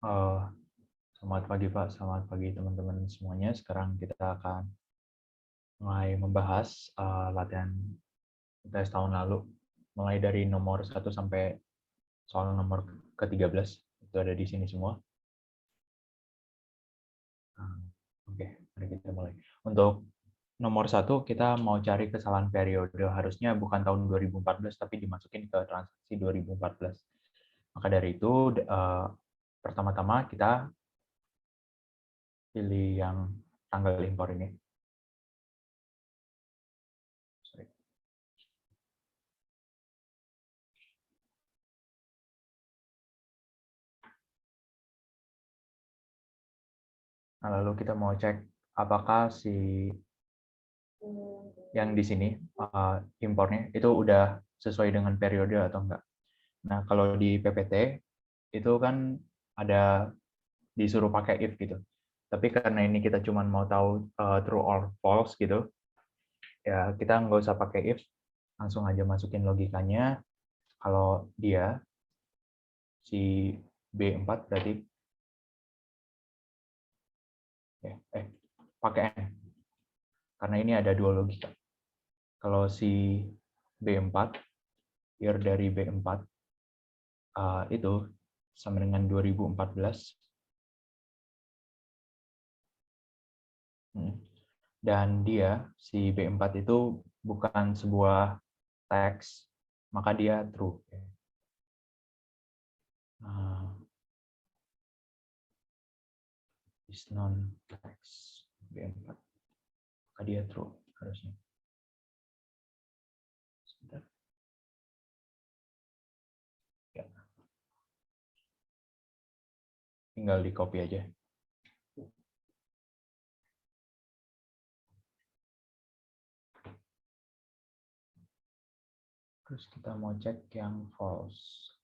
Eh, Selamat pagi Pak, selamat pagi teman-teman semuanya. Sekarang kita akan mulai membahas latihan tes tahun lalu, mulai dari nomor 1 sampai soal nomor ke-13. Itu ada di sini semua. Oke, mari kita mulai. Untuk nomor 1, kita mau cari kesalahan periode. Harusnya bukan tahun 2014, tapi dimasukin ke transaksi 2014. Maka dari itu, pertama-tama kita pilih yang tanggal impor ini. Sorry. Nah, lalu kita mau cek apakah si yang di sini impornya itu udah sesuai dengan periode atau enggak. Nah, kalau di PPT itu kan ada disuruh pakai if gitu. Tapi karena ini kita cuma mau tahu true or false gitu, ya kita nggak usah pakai if, langsung aja masukin logikanya. Kalau dia si B4 berarti pakai N, karena ini ada dua logika. Kalau si B4, year dari B4 itu sama dengan 2014. Dan dia, si B4 itu bukan sebuah teks, maka dia true. Is non-text B4, maka dia true harusnya. Sebentar. Ya. Tinggal di copy aja. Terus kita mau cek yang false.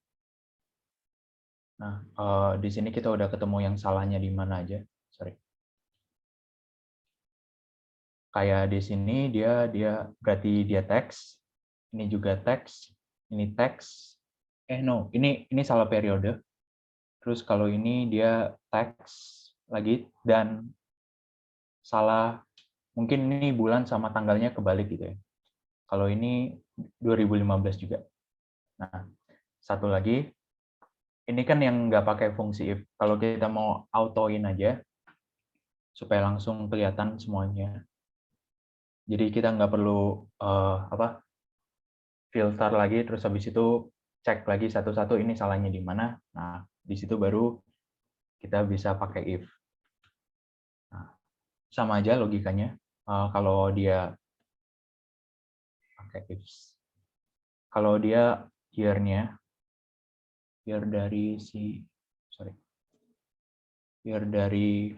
Nah, di sini kita udah ketemu yang salahnya di mana aja. Sorry. Kayak di sini dia berarti dia teks. Ini juga teks. Ini teks. No, ini salah periode. Terus kalau ini dia teks lagi dan salah, mungkin ini bulan sama tanggalnya kebalik gitu ya. Kalau ini 2015 juga. Nah, satu lagi, ini kan yang nggak pakai fungsi if. Kalau kita mau autoin aja, supaya langsung kelihatan semuanya. Jadi kita nggak perlu filter lagi, terus habis itu cek lagi satu-satu ini salahnya di mana. Nah, di situ baru kita bisa pakai if. Nah, sama aja logikanya. Kalau dia pakai if. Kalau dia year-nya, year dari year dari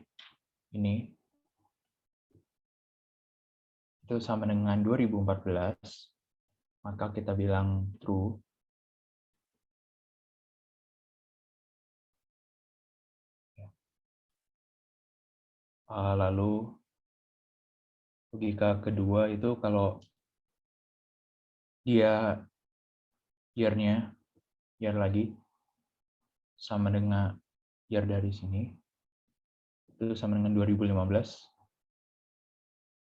ini itu sama dengan 2014, maka kita bilang true. Lalu logika kedua itu kalau dia year-nya, year lagi, sama dengan year dari sini, itu sama dengan 2015,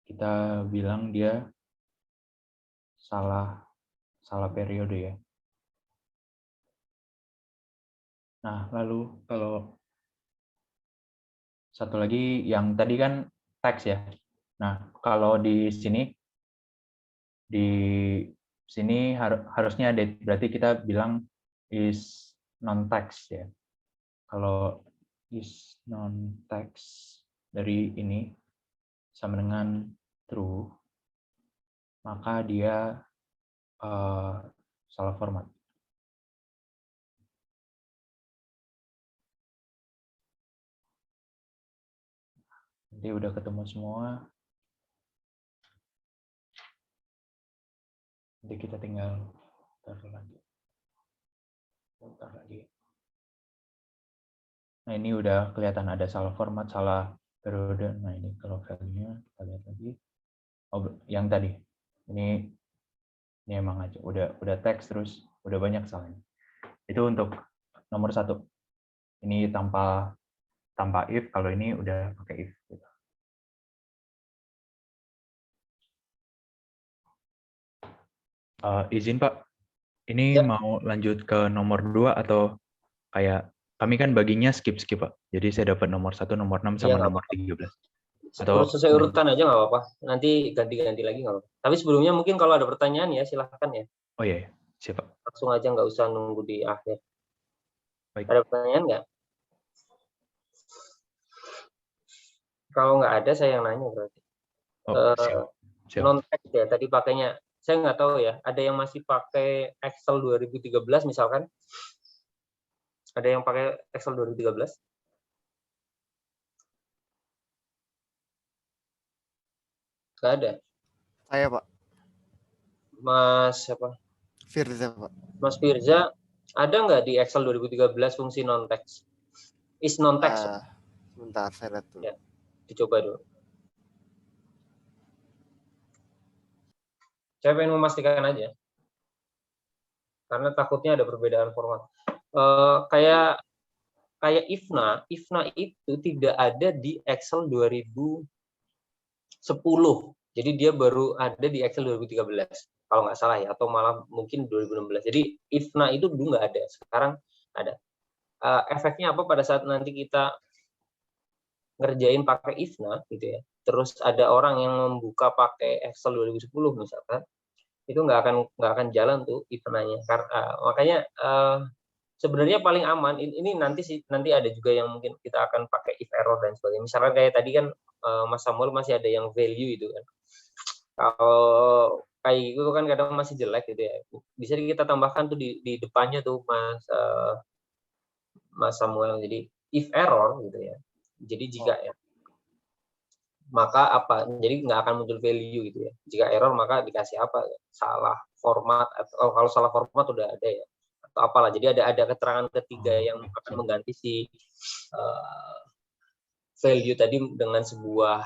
kita bilang dia salah periode ya. Nah, lalu kalau satu lagi yang tadi kan teks ya. Nah, kalau di sini harusnya date, berarti kita bilang is non-text ya. Kalau is non-text dari ini sama dengan true, maka dia salah format. Nanti udah ketemu semua. Nanti kita tinggal putar lagi. Nah, ini udah kelihatan ada salah format, salah periode. Nah, ini kalau value-nya kita lihat lagi. Oh, yang tadi. Ini emang aja udah teks terus udah banyak salahnya. Itu untuk nomor 1. Ini tanpa if, kalau ini udah pakai if. Gitu. Izin Pak, ini Ya. mau lanjut ke nomor 2 atau kayak kami kan baginya skip-skip Pak. Jadi saya dapat nomor 1, nomor 6, Iya, sama nggak nomor apa-apa. 13. Urus Atau sesuai lanjut. urutan aja nggak apa-apa. Nanti ganti-ganti lagi nggak apa-apa. Tapi sebelumnya mungkin kalau ada pertanyaan ya silahkan ya. Oh iya, siap Pak. Langsung aja, nggak usah nunggu di akhir. Baik. Ada pertanyaan nggak? Kalau nggak ada, saya yang nanya berarti. Oh, siap. Siap. Non-text ya, tadi pakainya. Saya nggak tahu ya, ada yang masih pakai Excel 2013 misalkan. Ada yang pakai Excel 2013? Nggak ada. Saya Pak. Mas apa? Firza Pak. Mas Firza, ada nggak di Excel 2013 fungsi non-text? Is non-text. Sebentar, saya lihat dulu. Ya, dicoba dulu. Saya pengen memastikan aja. Karena takutnya ada perbedaan format. Kayak IFNA itu tidak ada di Excel 2010. Jadi dia baru ada di Excel 2013. Kalau nggak salah ya, atau malah mungkin 2016. Jadi IFNA itu dulu nggak ada, sekarang ada. Efeknya apa pada saat nanti kita ngerjain pakai IFNA gitu ya. Terus ada orang yang membuka pakai Excel 2010 misalkan, itu nggak akan jalan tuh IFNA-nya. Makanya sebenarnya paling aman ini nanti ada juga yang mungkin kita akan pakai if error dan sebagainya. Misalkan kayak tadi kan Mas Samuel masih ada yang value itu kan. Kalau kayak gitu kan kadang masih jelek gitu ya. Bisa kita tambahkan tuh di depannya tuh Mas Samuel. Jadi if error gitu ya. Jadi jika ya, maka apa? Jadi nggak akan muncul value gitu ya. Jika error maka dikasih apa? Salah format, atau kalau salah format udah ada ya, atau apalah. Jadi ada keterangan ketiga yang akan mengganti si value tadi dengan sebuah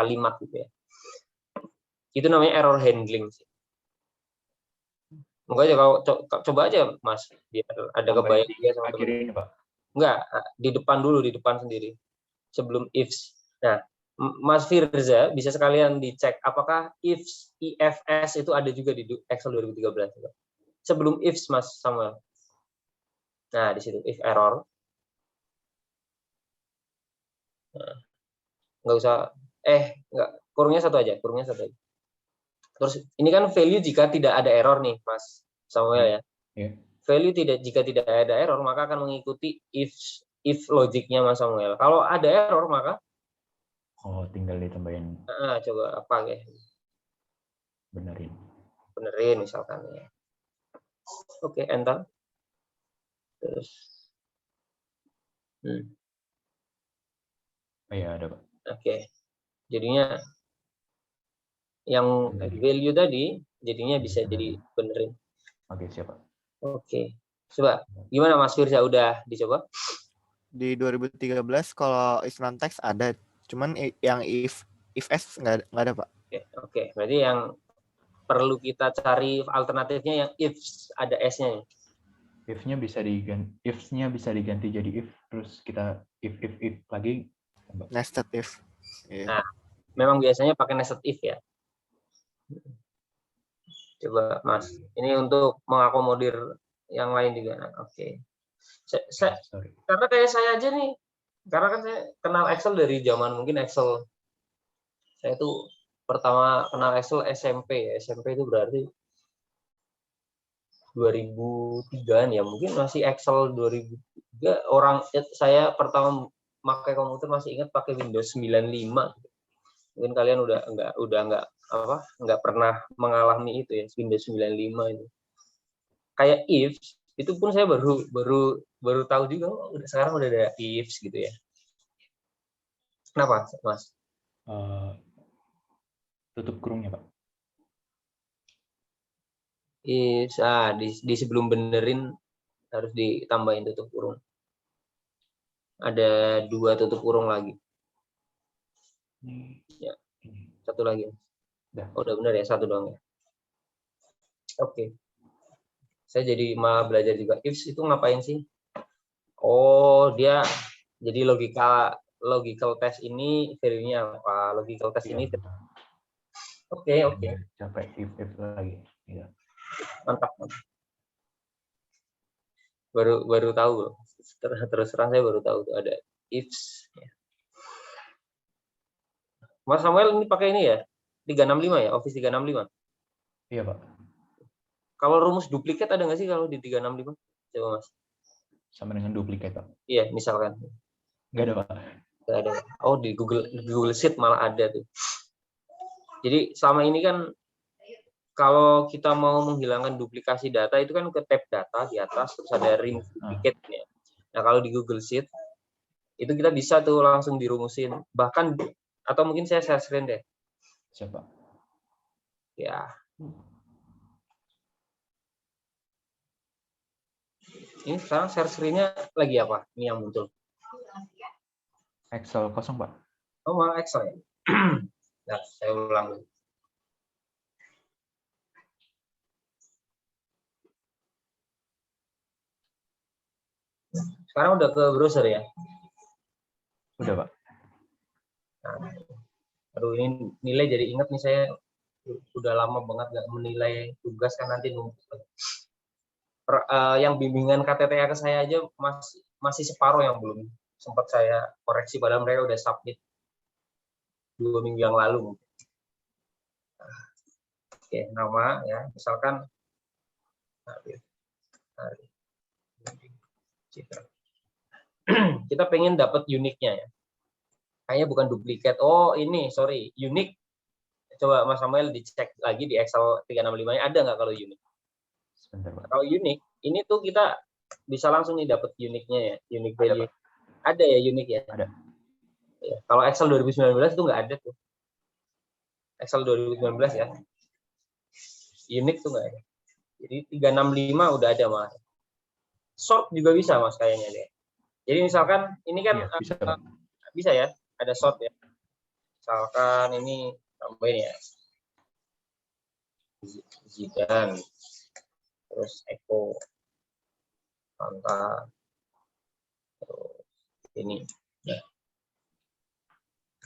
kalimat gitu ya. Itu namanya error handling sih. Makanya kalau coba aja Mas, biar ada kebayang juga sama akhir teman. ini Pak. Enggak, di depan sendiri. Sebelum ifs. Nah, Mas Firza bisa sekalian dicek apakah ifs, IFS itu ada juga di Excel 2013. Sebelum ifs Mas Samuel. Nah, di situ if error. Nah, nggak usah nggak, kurungnya satu aja. Terus ini kan value jika tidak ada error nih Mas Samuel ya. Yeah. Value jika tidak ada error maka akan mengikuti if logiknya Mas Samuel. Kalau ada error maka tinggal ditambahin. Coba apa ya? Benerin misalkan ya. Oke, enter. Terus Iya, ada Pak. Oke. Jadinya yang value tadi jadinya bisa jadi benerin. Oke, siap Pak. Oke. Coba gimana Mas Firza, udah dicoba? Di 2013 kalau if non text ada, cuman yang if s nggak ada Pak. Oke. Berarti yang perlu kita cari alternatifnya yang if ada s-nya. If-nya bisa diganti jadi if, terus kita if lagi. Nested if. Nah, memang biasanya pakai nested if ya. Coba Mas, ini untuk mengakomodir yang lain juga. Oke. Karena kayak saya aja nih, karena kan saya kenal Excel dari zaman mungkin Excel. Saya tuh pertama kenal Excel SMP ya. SMP itu berarti 2003-an ya, mungkin masih Excel 2003. Saya pertama pakai komputer masih ingat pakai Windows 95. Mungkin kalian udah nggak pernah mengalami itu ya, Windows 95 itu. Kayak if itu pun saya baru tahu juga, sekarang udah ada ifs gitu ya. Kenapa, Mas? Tutup kurungnya, Pak. Ifs, di sebelum benerin harus ditambahin tutup kurung. Ada 2 tutup kurung lagi. Ya, satu lagi. Udah bener ya, 1 doang ya. Oke. Saya jadi malah belajar juga. Ifs itu ngapain sih? Oh, dia jadi logical test ini value-nya apa? Logical test ini. Oke. Sampai if lagi. Iya. Mantap. Baru tahu. Terus terang saya baru tahu tuh ada ifs. Mas Samuel ini pakai ini ya? 365 ya? Office 365. Iya, Pak. Kalau rumus duplikat ada nggak sih kalau di 365? Coba Mas. Sama dengan duplicate, Pak. Iya, misalkan. Nggak ada, Pak. Nggak ada. Oh, di Google Sheet malah ada tuh. Jadi selama ini kan kalau kita mau menghilangkan duplikasi data itu kan ke tab data di atas terus ada remove duplicate ya. Nah, kalau di Google Sheet itu kita bisa tuh langsung dirumusin. Bahkan atau mungkin saya share screen deh. Siapa? Ya. Ini sekarang share screen-nya lagi apa? Ini yang muncul. Excel kosong, Pak. Oh, malah Excel ya. Nah, saya ulang. Sekarang udah ke browser ya? Udah, Pak. Nah, aduh, ini nilai jadi ingat nih, saya udah lama banget nggak menilai tugas kan nanti numpuk. Yang bimbingan KTTA ke saya aja masih separuh yang belum sempat saya koreksi, padahal mereka udah submit 2 minggu yang lalu. Oke, nama ya, misalkan kita pengen dapat uniknya ya. Kayaknya bukan duplikat. Oh, ini sorry, unik. Coba Mas Samuel dicek lagi di Excel 365-nya ada nggak kalau unik? Sebentar, Pak. Kalau unik, ini tuh kita bisa langsung nih dapat uniknya ya, unique value. Ada ya unik ya? Ada. Ya, kalau Excel 2019 itu nggak ada tuh. Excel 2019 ya. Unik tuh nggak ada. Jadi 365 udah ada Mas. Sort juga bisa Mas kayaknya deh. Jadi misalkan ini kan Iya, bisa ya, ada sort ya. Misalkan ini tambahin ya. Zidan. Terus Eko. Fanta. Terus ini. Ya.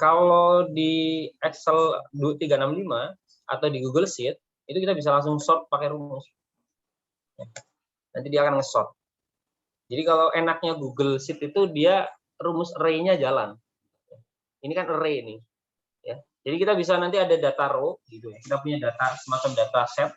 Kalau di Excel 365 atau di Google Sheet, itu kita bisa langsung sort pakai rumus. Nanti dia akan nge-sort. Jadi kalau enaknya Google Sheet itu dia rumus array-nya jalan. Ini kan array nih. Ya. Jadi kita bisa nanti ada data row gitu ya. Kita punya data semacam data set.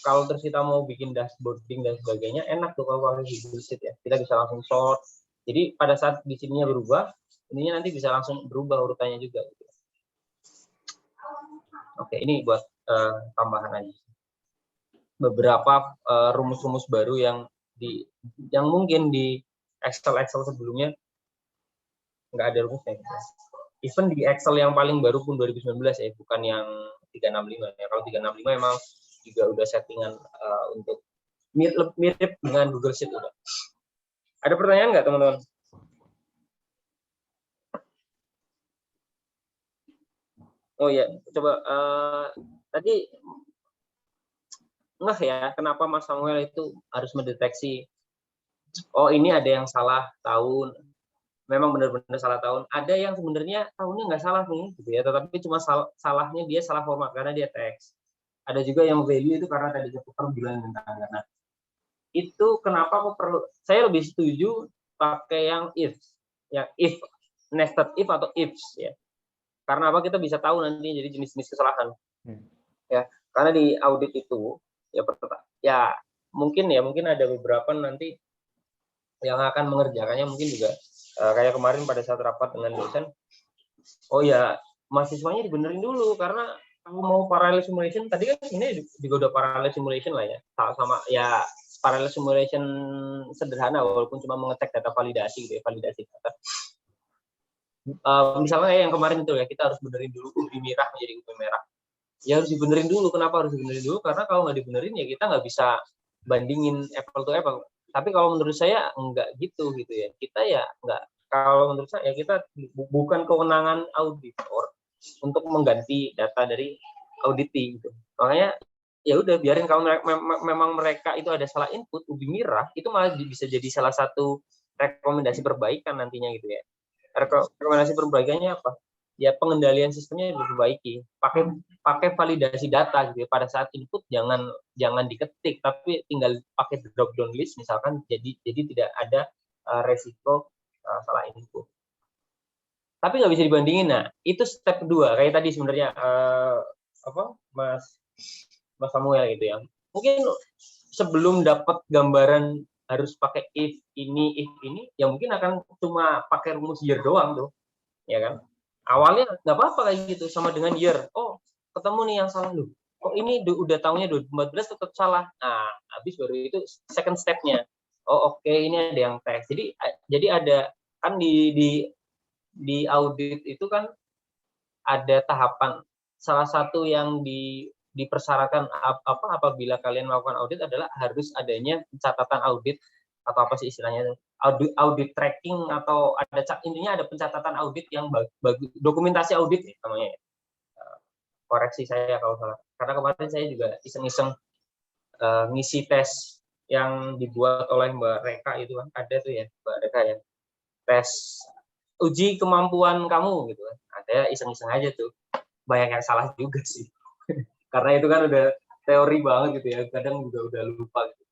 Kalau terus kita mau bikin dashboarding dan sebagainya, enak tuh kalau pakai Google Sheet ya. Kita bisa langsung sort. Jadi pada saat di sininya berubah, ininya nanti bisa langsung berubah urutannya juga. Gitu. Oke, ini buat tambahan aja. Beberapa rumus-rumus baru yang mungkin di Excel sebelumnya nggak ada rumusnya. Even di Excel yang paling baru pun 2019 ya, bukan yang 365 ya. Kalau 365 memang juga udah settingan untuk mirip dengan Google Sheet udah. Ada pertanyaan nggak teman-teman? Oh ya, coba tadi nggak ya, kenapa Mas Samuel itu harus mendeteksi, oh ini ada yang salah tahun, memang benar-benar salah tahun, ada yang sebenarnya tahunnya nggak salah nih, gitu ya, tetapi cuma salahnya dia salah format karena dia teks. Ada juga yang value itu karena tadi ketukar bulan dan tanggal. Nah, itu kenapa aku perlu, saya lebih setuju pakai yang if nested if atau ifs ya. Karena apa, kita bisa tahu nanti jadi jenis-jenis kesalahan. Ya, karena di audit itu ya mungkin ada beberapa nanti yang akan mengerjakannya mungkin juga kayak kemarin pada saat rapat dengan dosen, oh ya mahasiswanya dibenerin dulu karena kalau mau parallel simulation tadi kan ini juga udah parallel simulation lah ya, sama ya parallel simulation sederhana walaupun cuma mengecek data validasi gitu ya, validasi data. Misalnya yang kemarin itu ya, kita harus benerin dulu UMI merah menjadi UMI merah. Ya harus dibenerin dulu. Kenapa harus dibenerin dulu? Karena kalau nggak dibenerin ya kita nggak bisa bandingin apple to apple. Tapi kalau menurut saya nggak gitu ya. Kita ya nggak. Kalau menurut saya kita bukan kewenangan auditor untuk mengganti data dari auditi. Gitu. Makanya ya udah biarin, kalau memang mereka itu ada salah input, ubi merah itu malah bisa jadi salah satu rekomendasi perbaikan nantinya gitu ya. Rekomendasi perbaikannya apa? Ya pengendalian sistemnya diperbaiki. Pakai validasi data gitu ya. Pada saat input jangan diketik, tapi tinggal pakai drop down list misalkan, jadi tidak ada resiko salah input. Tapi nggak bisa dibandingin. Nah, itu step kedua. Kayak tadi sebenarnya Mas Samuel gitu ya. Mungkin sebelum dapat gambaran harus pakai if ini, ya mungkin akan cuma pakai rumus year doang tuh, ya kan? Awalnya nggak apa-apa kayak gitu, sama dengan year. Oh, ketemu nih yang salah lu. Oh, ini udah tahunnya 2014 tetap salah. Nah, habis baru itu second step-nya. Oh, oke, ini ada yang tes. Jadi ada kan di audit itu kan ada tahapan. Salah satu yang dipersyaratkan apabila kalian melakukan audit adalah harus adanya catatan audit, atau apa sih istilahnya, audit tracking, atau intinya ada pencatatan audit yang bagus, dokumentasi audit namanya. Koreksi saya kalau salah, karena kemarin saya juga iseng-iseng ngisi tes yang dibuat oleh Mbak Reka itu kan, ada tuh ya Mbak Reka ya, tes uji kemampuan kamu gitu kan. Ada iseng-iseng aja tuh, banyak yang salah juga sih. Karena itu kan udah teori banget gitu ya, kadang juga udah lupa gitu.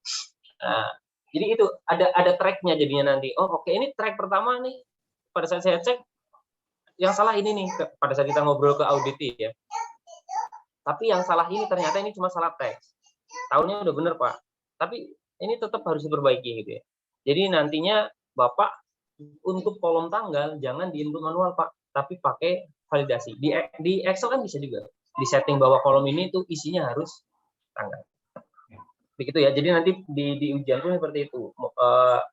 Nah, jadi itu ada tracknya jadinya nanti. Oh, oke, ini track pertama nih. Pada saat saya cek, yang salah ini nih, pada saat kita ngobrol ke audit ya. Tapi yang salah ini ternyata ini cuma salah teks. Tahunnya udah bener Pak, tapi ini tetap harus diperbaiki gitu ya. Jadi nantinya Bapak untuk kolom tanggal jangan di-input manual Pak, tapi pakai validasi. Di Excel kan bisa juga di setting bahwa kolom ini tuh isinya harus tanggal. Begitu ya. Jadi nanti di ujian pun seperti itu.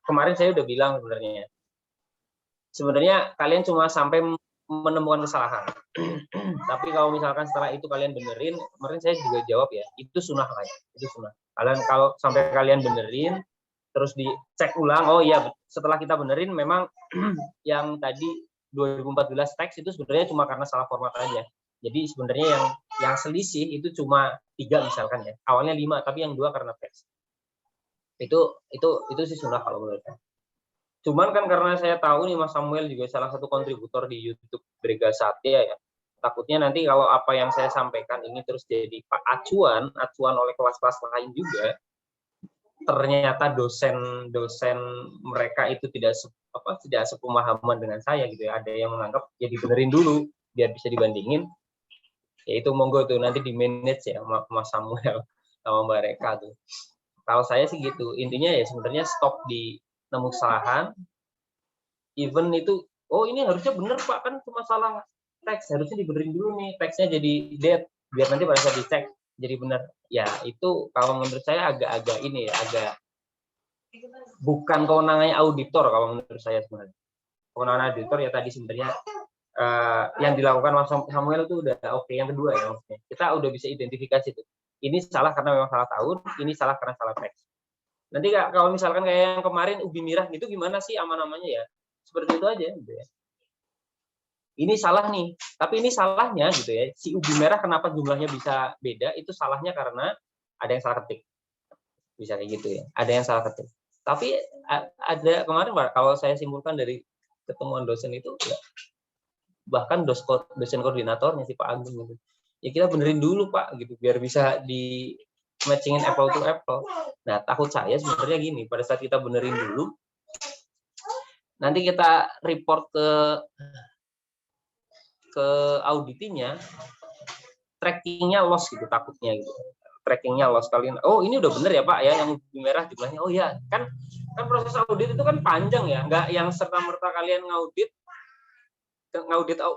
Kemarin saya udah bilang sebenarnya kalian cuma sampai menemukan kesalahan. Tapi kalau misalkan setelah itu kalian benerin, kemarin saya juga jawab ya, itu sunnah lah ya. Itu sunnah. Kalian kalau sampai kalian benerin, terus dicek ulang, oh iya setelah kita benerin memang yang tadi 2014 teks itu sebenarnya cuma karena salah format aja. Jadi sebenarnya yang selisih itu cuma 3 misalkan ya. Awalnya 5 tapi yang 2 karena teks. Itu sih sunnah kalau menurut saya. Cuman kan karena saya tahu nih Mas Samuel juga salah satu kontributor di YouTube Brega Satya ya. Takutnya nanti kalau apa yang saya sampaikan ini terus jadi acuan oleh kelas-kelas lain juga, ternyata dosen mereka itu tidak sepemahaman dengan saya gitu ya. Ada yang menganggap ya dibenerin dulu biar bisa dibandingin. Ya itu monggo tuh nanti di manage ya Mas Samuel sama Mbak Reka tuh. Kalau saya sih gitu. Intinya ya sebenarnya stop di nemu kesalahan. Even itu, oh ini harusnya bener Pak, kan cuma salah teks, harusnya dibenerin dulu nih, teksnya jadi dead, biar nanti pada saat dicek jadi benar. Ya itu kalau menurut saya agak ini ya, agak bukan kewenangannya auditor kalau menurut saya sebenarnya. Kewenangan auditor ya tadi sebenarnya yang dilakukan Mas Samuel itu udah oke. Yang kedua ya maksudnya, kita udah bisa identifikasi tuh. Ini salah karena memang salah tahun, ini salah karena salah teks. Nanti kalau misalkan kayak yang kemarin ubi merah gitu gimana sih aman-amannya ya? Seperti itu aja gitu ya. Ini salah nih, tapi ini salahnya gitu ya. Si ubi merah kenapa jumlahnya bisa beda? Itu salahnya karena ada yang salah ketik. Bisa kayak gitu ya. Ada yang salah ketik. Tapi ada kemarin Pak, kalau saya simpulkan dari ketemuan dosen itu ya, bahkan dosen koordinatornya si Pak Agung gitu. Ya kita benerin dulu Pak gitu biar bisa di matchingin apple to apple. Nah, takut saya sebenarnya gini, pada saat kita benerin dulu, nanti kita report ke auditinya, trackingnya loss gitu takutnya gitu. Trackingnya loss kalian. Oh ini udah bener ya Pak ya, yang ubi merah jumlahnya. Oh ya kan proses audit itu kan panjang ya, nggak yang serta merta kalian ngaudit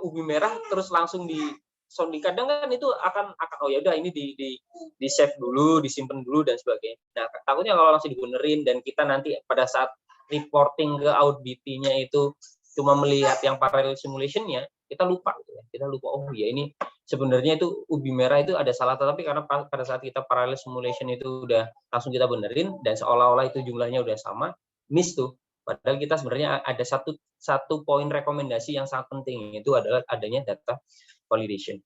ubi merah terus langsung di sounding. Kadang kan itu akan oh ya udah ini di save dulu, disimpan dulu dan sebagainya. Nah takutnya kalau langsung dibenerin dan kita nanti pada saat reporting ke auditinya itu cuma melihat yang parallel simulation-nya, kita lupa gitu ya. Kita lupa oh ya ini sebenarnya itu ubi merah itu ada salah, tapi karena pada saat kita parallel simulation itu udah langsung kita benerin dan seolah-olah itu jumlahnya udah sama, miss tuh. Padahal kita sebenarnya ada satu poin rekomendasi yang sangat penting, itu adalah adanya data validation.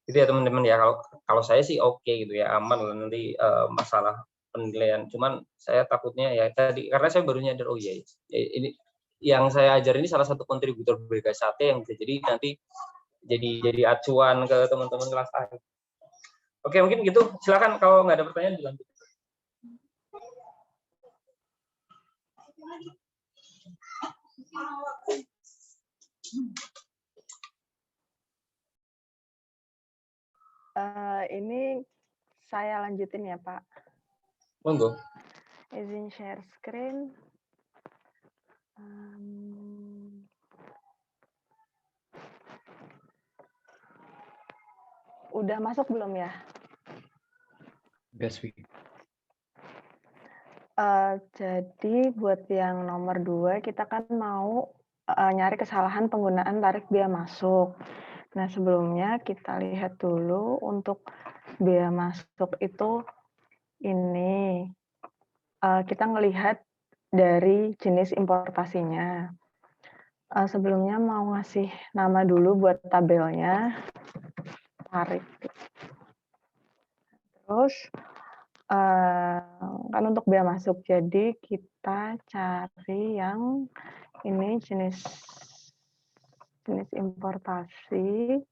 Gitu ya teman-teman ya. Kalau saya sih oke gitu ya, aman lah nanti masalah penilaian. Cuman saya takutnya ya tadi karena saya baru nyadar, oh iya, ini yang saya ajar ini salah satu kontributor BK1 yang bisa jadi nanti jadi acuan ke teman-teman kelas A. Oke, mungkin gitu. Silakan kalau nggak ada pertanyaan dilanjut. Ini saya lanjutin ya, Pak. Monggo. Izin share screen. Udah masuk belum ya? Yes, Jadi buat yang nomor 2, kita kan mau nyari kesalahan penggunaan tarif biaya masuk. Nah, sebelumnya kita lihat dulu untuk biaya masuk itu ini. Kita ngelihat dari jenis importasinya. Sebelumnya mau ngasih nama dulu buat tabelnya, tarif. Terus, kan untuk biaya masuk, jadi kita cari yang ini jenis importasi.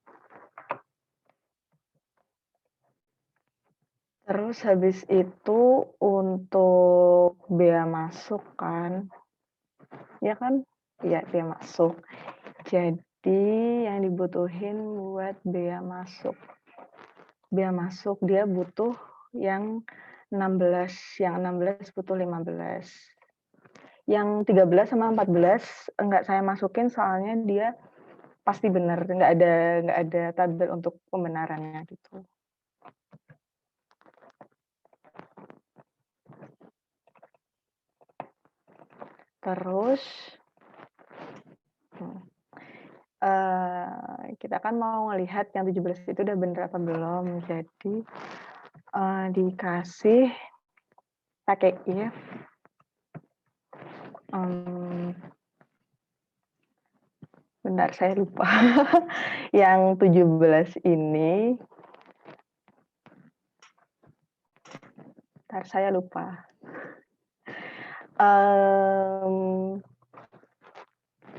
Terus habis itu untuk bea masuk kan, ya kan? Iya, bea masuk. Jadi yang dibutuhin buat bea masuk dia butuh yang 16, yang 16 butuh 15. Yang 13 sama 14 enggak saya masukin soalnya dia pasti benar, enggak ada tabel untuk pembenarannya gitu. Terus kita kan mau ngelihat yang 17 itu udah bener apa belum. Jadi dikasih pakai if bentar saya lupa. Yang 17 ini saya lupa.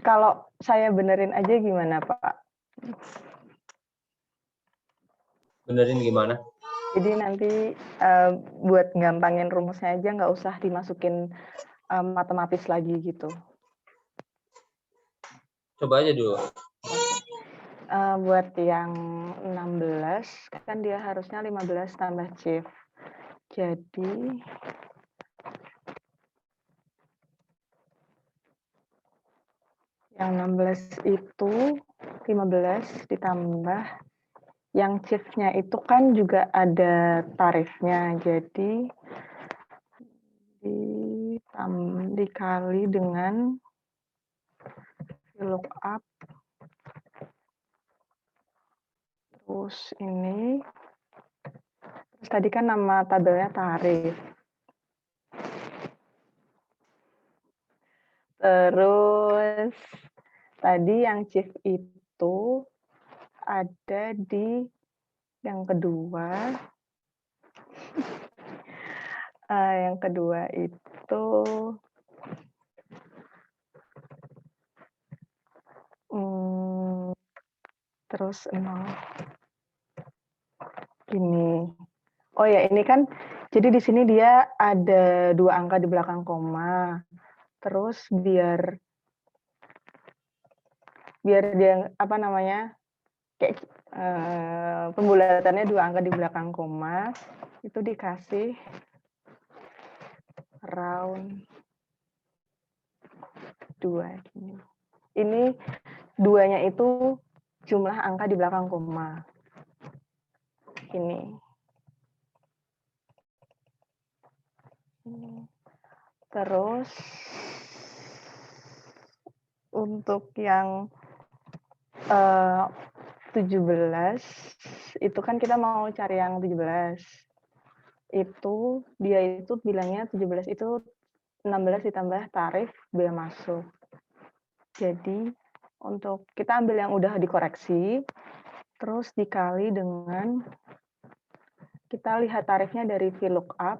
Kalau saya benerin aja gimana, Pak? Benerin gimana? Jadi nanti buat gampangin rumusnya aja nggak usah dimasukin matematis lagi gitu. Coba aja dulu. Buat yang 16 kan dia harusnya 15 tambah shift. Jadi yang 16 itu 15 ditambah yang shift-nya itu kan juga ada tarifnya. Jadi dikali dengan lookup. Terus ini. Terus tadi kan nama tabelnya tarif. Terus tadi yang shift itu ada di yang kedua. Yang kedua itu terus 0. Gini. Oh ya, ini kan jadi di sini dia ada 2 angka di belakang koma. Terus biar dia apa namanya? Kayak pembulatannya 2 angka di belakang koma itu dikasih round 2 gini. Ini 2-nya itu jumlah angka di belakang koma. Ini. Terus untuk yang 17 itu kan kita mau cari yang 17. Itu dia itu bilangnya 17 itu 16 ditambah tarif bea masuk. Jadi untuk kita ambil yang udah dikoreksi, terus dikali dengan, kita lihat tarifnya dari VLOOKUP,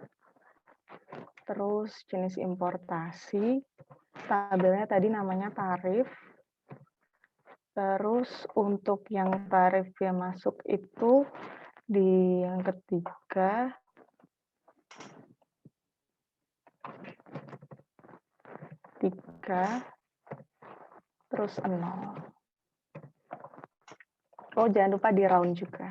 terus jenis importasi, tabelnya tadi namanya tarif, terus untuk yang tarif yang masuk itu di yang ketiga, terus 0. Oh, jangan lupa di round juga.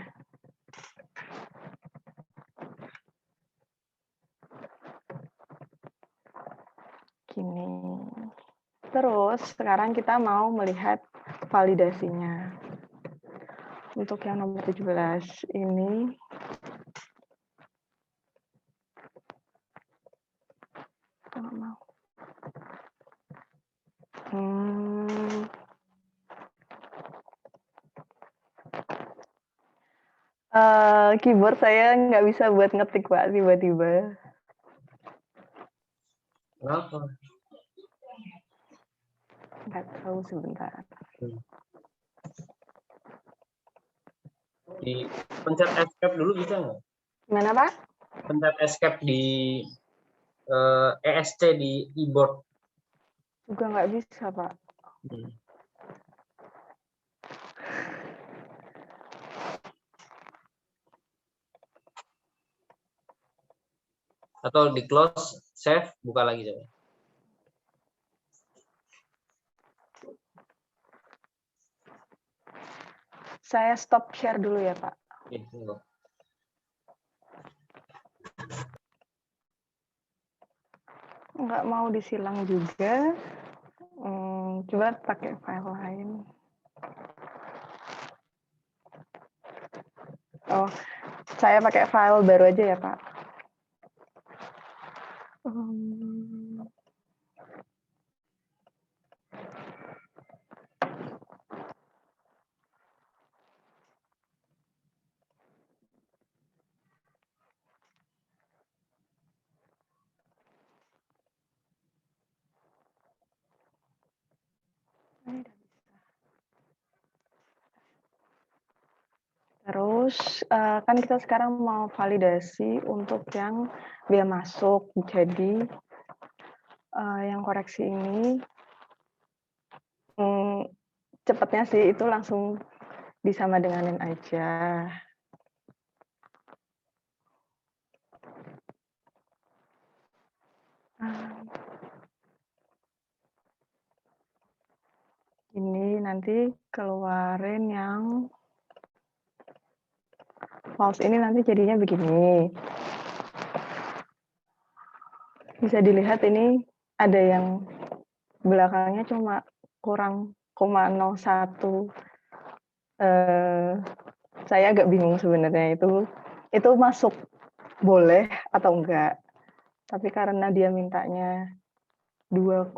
Gini. Terus sekarang kita mau melihat validasinya. Untuk yang nomor 17 ini, keyboard saya nggak bisa buat ngetik, Pak, tiba-tiba. Kenapa? Nggak tahu sebentar. Di pencet escape dulu bisa nggak? Gimana, Pak? Pencet escape di ESC di keyboard. Juga nggak bisa, Pak. Atau di close, save, buka lagi coba. Saya stop share dulu ya, Pak. Nggak mau disilang juga. Coba pakai file lain. Oh, saya pakai file baru aja ya, Pak. Terus kan kita sekarang mau validasi untuk yang biaya masuk. Jadi yang koreksi ini cepatnya sih itu langsung disama denganin aja. Ini nanti keluarin yang false ini nanti jadinya begini. Bisa dilihat ini ada yang belakangnya cuma kurang 0,01. Saya agak bingung sebenarnya itu masuk boleh atau enggak. Tapi karena dia mintanya 2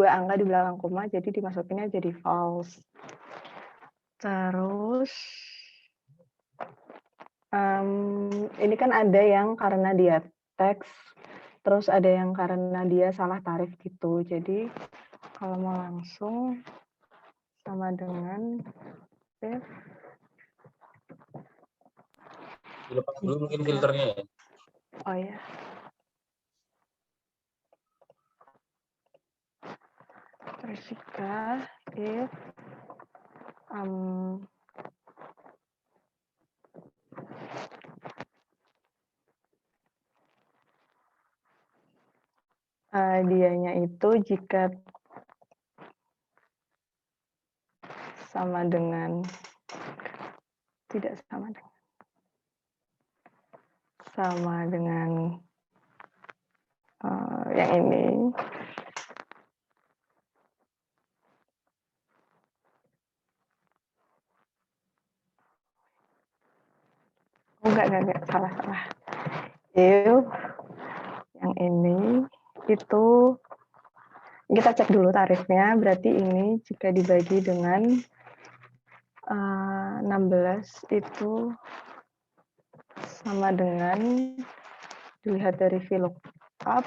angka di belakang koma, jadi dimasukinnya jadi false. Terus ini kan ada yang karena dia teks, terus ada yang karena dia salah tarif gitu. Jadi kalau mau langsung sama dengan if. Dilepas dulu mungkin filternya ya. Oh ya. Terus jika if dianya itu jika sama dengan tidak sama dengan yang ini. Oh, enggak, salah. If yang ini itu kita cek dulu tarifnya, berarti ini jika dibagi dengan 16 itu sama dengan dilihat dari VLOOKUP.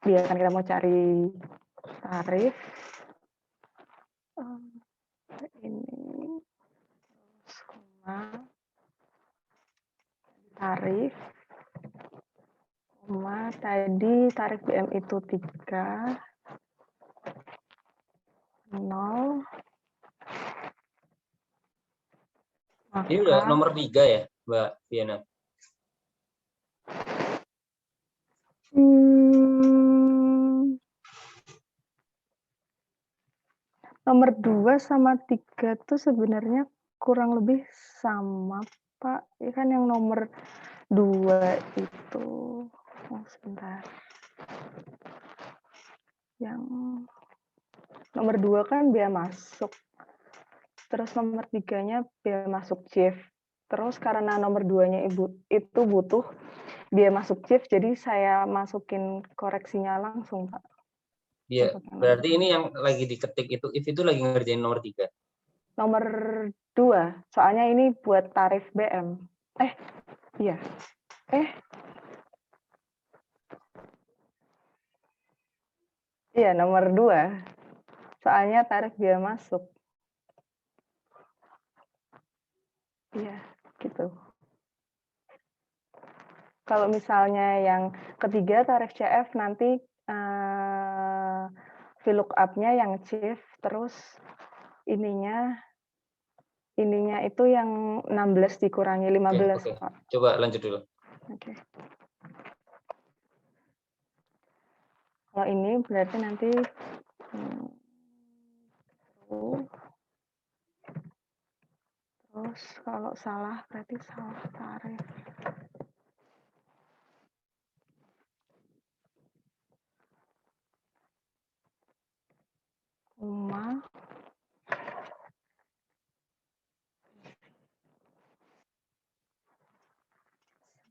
Dia kan kita mau cari tarif ini tarif, tadi tarif BM itu 3, 0, Ini udah maka nomor 3 ya, Mbak Diana? Nomor 2 sama 3 tuh sebenarnya kurang lebih sama, Pak. Ya kan yang nomor 2 itu, sebentar. Yang nomor 2 kan biaya masuk. Terus nomor 3-nya biaya masuk CIF. Terus karena nomor 2-nya itu butuh biaya masuk CIF, jadi saya masukin koreksinya langsung, Pak. Iya, berarti ini yang lagi diketik itu, if itu lagi ngerjain nomor 3. Nomor 2, soalnya ini buat tarif BM. Iya. Iya, nomor 2. Soalnya tarif biaya masuk. Iya, gitu. Kalau misalnya yang ketiga tarif CF nanti VLOOKUP-nya yang CIF, terus ininya itu yang 16 dikurangi 15, Oke. Pak. Coba lanjut dulu. Oke. Kalau ini berarti nanti terus kalau salah berarti salah tarif.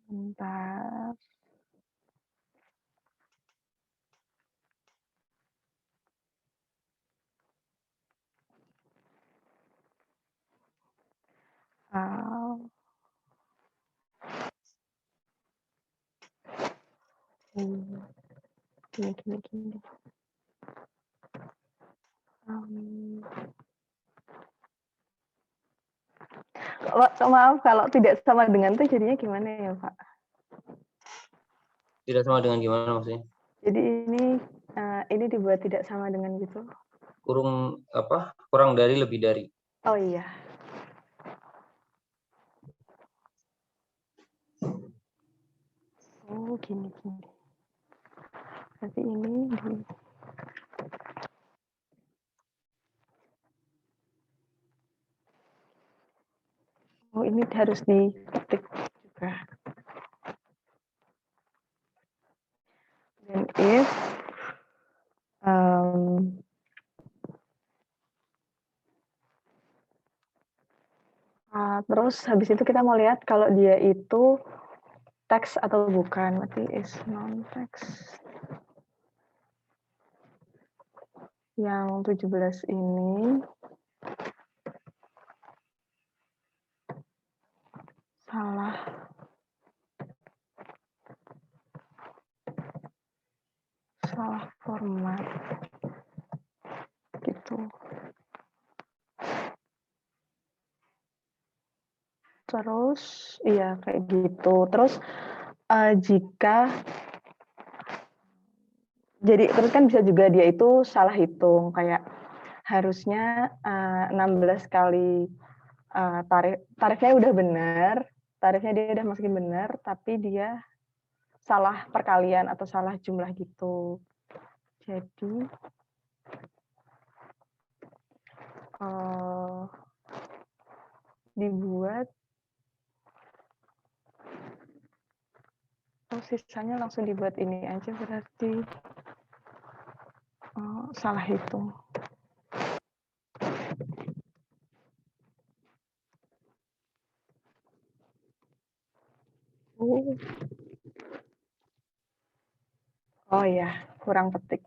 Sebentar. Gini. Maaf kalau tidak sama dengan itu jadinya gimana ya, Pak? Tidak sama dengan gimana maksudnya? Jadi ini dibuat tidak sama dengan gitu. Kurang dari, lebih dari. Oh iya. Oh, gini. Berarti ini ini harus diketik juga. Dan if terus habis itu kita mau lihat kalau dia itu teks atau bukan, berarti is non-text. Yang 17 ini salah format gitu. Terus iya kayak gitu. Terus terus kan bisa juga dia itu salah hitung, kayak harusnya 16 kali tarifnya udah benar, tarifnya dia udah masukin benar, tapi dia salah perkalian atau salah jumlah gitu. Jadi dibuat sisanya langsung dibuat ini aja, berarti salah hitung. Oh ya, kurang petik.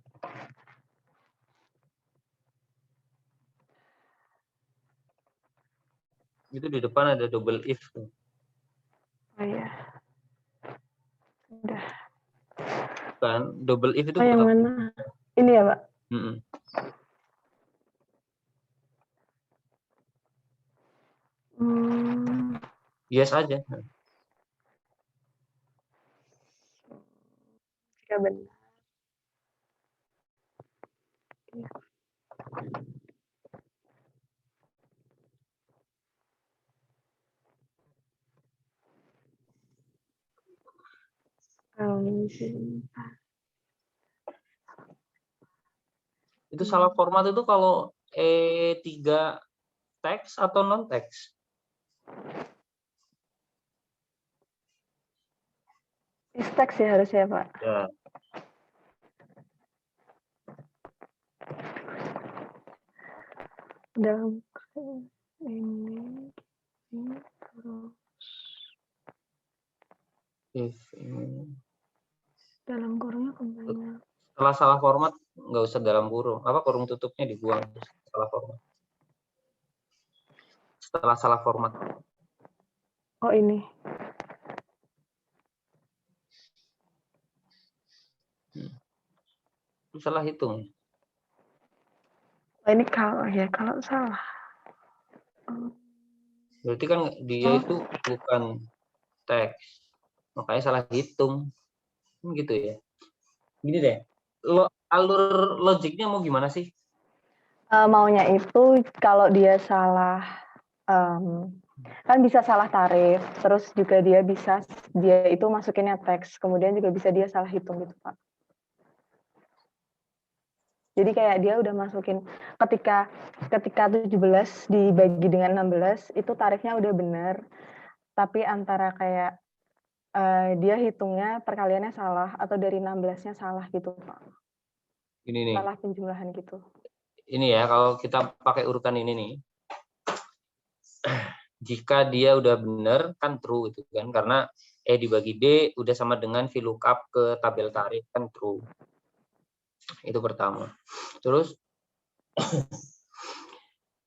Itu di depan ada double if. Oh iya. Udah. Kan double if itu yang mana? Ini ya, Pak? Yes aja. Jika benar. Iya. Itu salah format itu kalau E3 teks atau non teks? Is-teks ya harusnya Pak. Ya. Dalam ini terus If dalam kurungnya kembali. setelah salah format nggak usah dalam kurung. Apa kurung tutupnya dibuang salah format. Setelah salah format. Oh ini. Itu salah hitung. Oh, ini kalau salah. Berarti kan dia itu bukan teks. Makanya salah hitung. Gitu ya. Gini deh. Alur logiknya mau gimana sih? Maunya itu kalau dia salah kan bisa salah tarif, terus juga dia itu masukinnya teks, kemudian juga bisa dia salah hitung gitu Pak. Jadi kayak dia udah masukin ketika 17 dibagi dengan 16 itu tarifnya udah benar, tapi antara kayak dia hitungnya perkaliannya salah atau dari 16-nya salah gitu Pak. Ini nih. Salah penjumlahan gitu. Ini ya kalau kita pakai urutan ini nih. Jika dia udah benar kan true itu kan, karena E dibagi D udah sama dengan VLOOKUP ke tabel tarif kan true. Itu pertama. Terus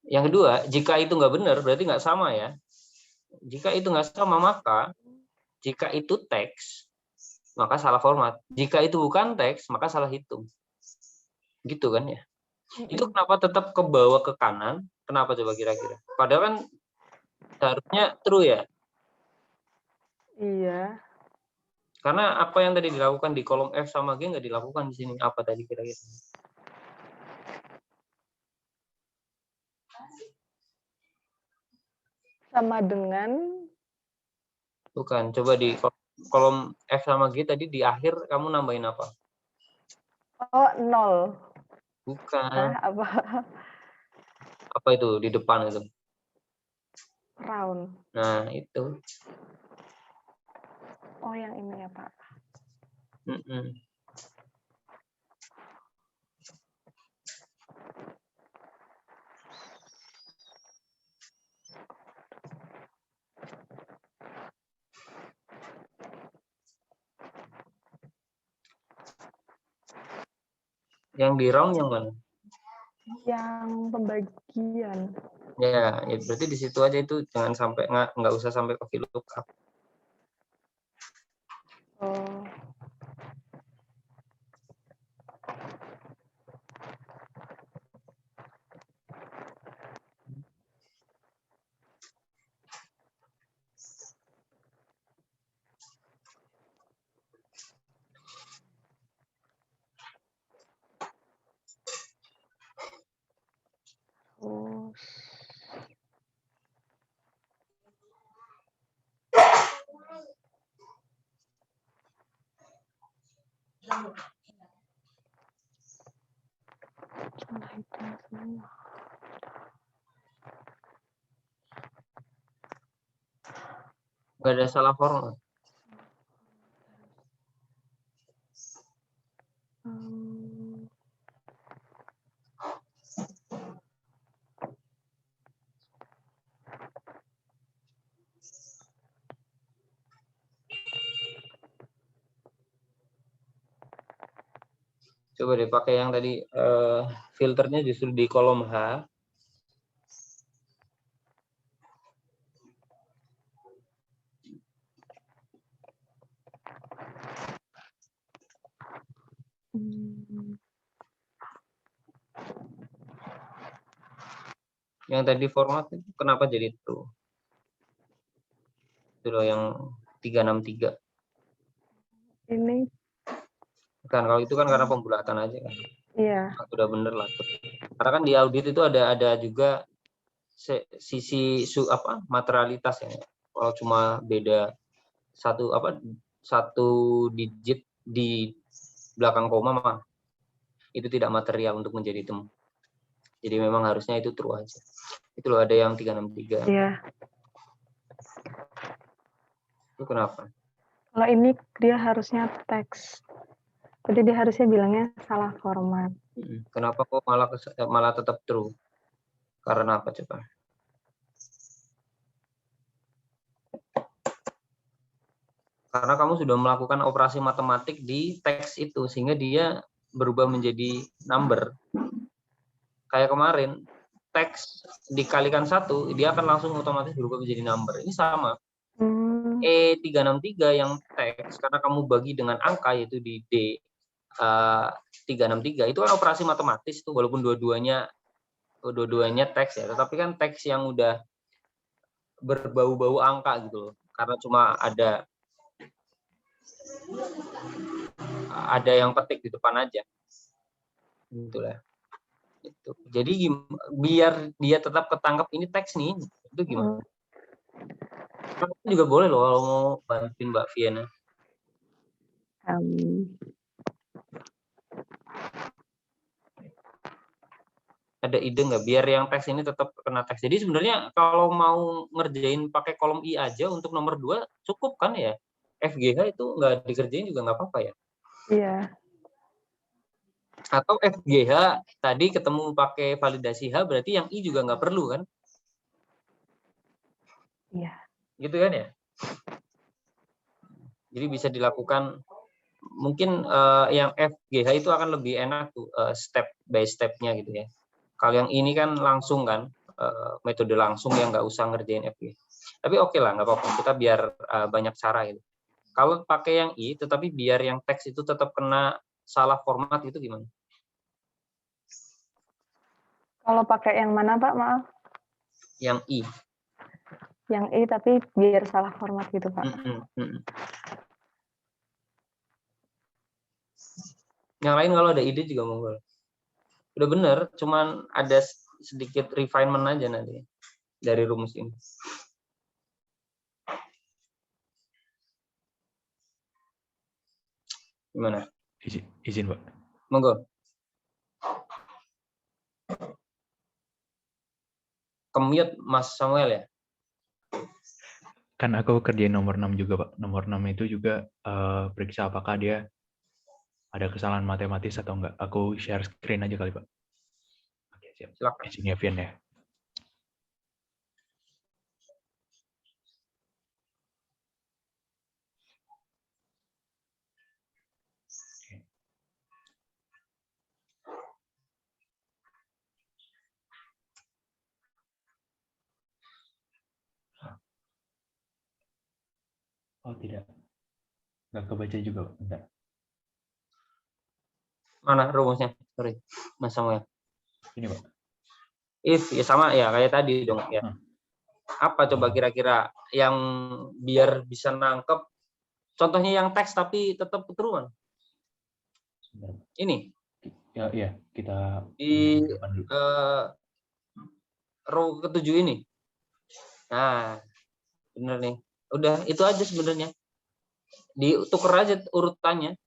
yang kedua, jika itu nggak benar berarti nggak sama ya. Jika itu nggak sama maka jika itu teks maka salah format. Jika itu bukan teks maka salah hitung. Gitu kan ya. Itu kenapa tetap ke bawah ke kanan? Kenapa coba kira-kira? Padahal kan seharusnya true ya. Iya. Karena apa yang tadi dilakukan di kolom F sama G nggak dilakukan di sini. Apa tadi kira-kira? Sama dengan Bukan. Coba di kolom F sama G tadi di akhir kamu nambahin apa? oh 0. Bukan. Apa? Apa itu di depan itu? Round. Nah, itu. Oh, yang ini ya, Pak. Yang di round yang mana? Yang pembagian. Ya, ya berarti di situ aja itu jangan sampai nggak usah sampai ke VLOOKUP. Oh. Nggak ada salah format. Coba deh pakai yang tadi filternya justru di kolom H. Yang tadi format itu kenapa jadi true? Itu loh yang 363. Ini Kan kalau itu kan karena pembulatan aja kan. iya. Udah bener lah. Karena kan di audit itu ada juga sisi materialitas ya. Kalau cuma beda satu digit di belakang koma mah itu tidak material untuk menjadi temu. Jadi memang harusnya itu true aja. Itu loh ada yang 363. Iya. Itu kenapa? Kalau ini dia harusnya teks. Jadi dia harusnya bilangnya salah format. Kenapa kok malah tetap true? Karena apa coba? Karena kamu sudah melakukan operasi matematik di teks itu sehingga dia berubah menjadi number. Kayak kemarin teks dikalikan 1, dia akan langsung otomatis berubah menjadi number. Ini sama. E363 yang teks karena kamu bagi dengan angka yaitu di D 363 itu kan operasi matematis tuh, walaupun dua-duanya teks ya, tetapi kan teks yang udah berbau-bau angka gitu loh. Karena cuma ada yang petik di depan aja. Gitulah. Itu. Jadi biar dia tetap ketangkap ini teks nih, itu gimana? Kamu juga boleh loh kalau mau bantuin Mbak Viana. Ada ide nggak biar yang teks ini tetap kena teks? Jadi sebenarnya kalau mau ngerjain pakai kolom I aja untuk nomor 2 cukup kan ya? FGH itu nggak dikerjain juga nggak apa-apa ya? Iya. Atau FGH tadi ketemu pakai validasi H berarti yang I juga nggak perlu kan? Iya. Gitu kan ya? Jadi bisa dilakukan mungkin yang FGH itu akan lebih enak tuh step by step-nya gitu ya. Kalau yang ini kan langsung kan metode langsung yang nggak usah ngerjain FGH. Tapi oke lah nggak apa-apa kita biar banyak cara gitu. Kalau pakai yang I tetapi biar yang teks itu tetap kena salah format itu gimana? Kalau pakai yang mana Pak? Maaf. Yang I. Yang I tapi biar salah format gitu Pak. Yang lain kalau ada ide juga monggo. Udah bener, cuman ada sedikit refinement aja nanti dari rumus ini. Gimana? Izin Pak. Monggo. Kemute Mas Samuel ya? Kan aku kerjain nomor 6 juga Pak. Nomor 6 itu juga periksa apakah dia ada kesalahan matematis atau enggak. Aku share screen aja kali Pak. Oke, siap. Silakan. Izin ya, Vian ya. Oh tidak, nggak kebaca juga Pak. Bentar. Mana rumusnya? Sorry, Mas Samuel. Ini Pak. If ya sama ya kayak tadi dong ya. Apa coba kira-kira yang biar bisa nangkep? Contohnya yang teks tapi tetap keturunan. Ini. Ya, iya, kita di row ke-7 ini. Nah, bener nih. Udah itu aja sebenarnya. Ditukar aja urutannya.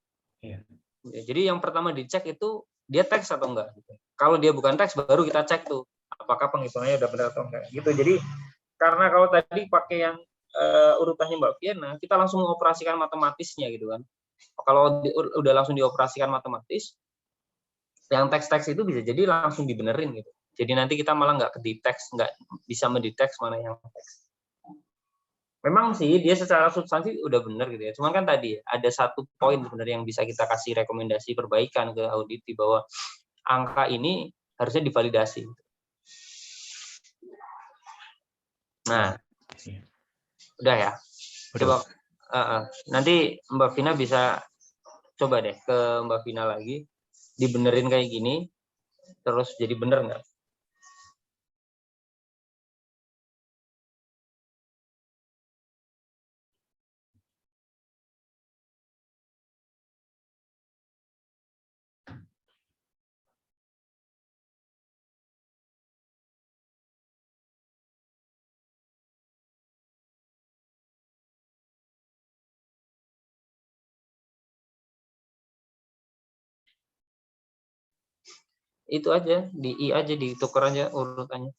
Iya. Jadi yang pertama dicek itu dia teks atau enggak. Kalau dia bukan teks baru kita cek tuh apakah penghitungannya udah benar atau enggak. Gitu. Jadi karena kalau tadi pakai yang urutannya Mbak Viana, kita langsung mengoperasikan matematisnya gitu kan. Kalau udah langsung dioperasikan matematis, yang teks-teks itu bisa jadi langsung dibenerin gitu. Jadi nanti kita malah nggak kedeteks, nggak bisa mendeteks mana yang teks. Memang sih dia secara substansi udah bener gitu ya. Cuman kan tadi ada satu poin sebenarnya yang bisa kita kasih rekomendasi perbaikan ke audit bahwa angka ini harusnya divalidasi. Nah, udah ya. Coba nanti Mbak Vina bisa coba deh ke Mbak Vina lagi dibenerin kayak gini, terus jadi bener nggak? itu aja, di I aja, ditukar aja urutannya.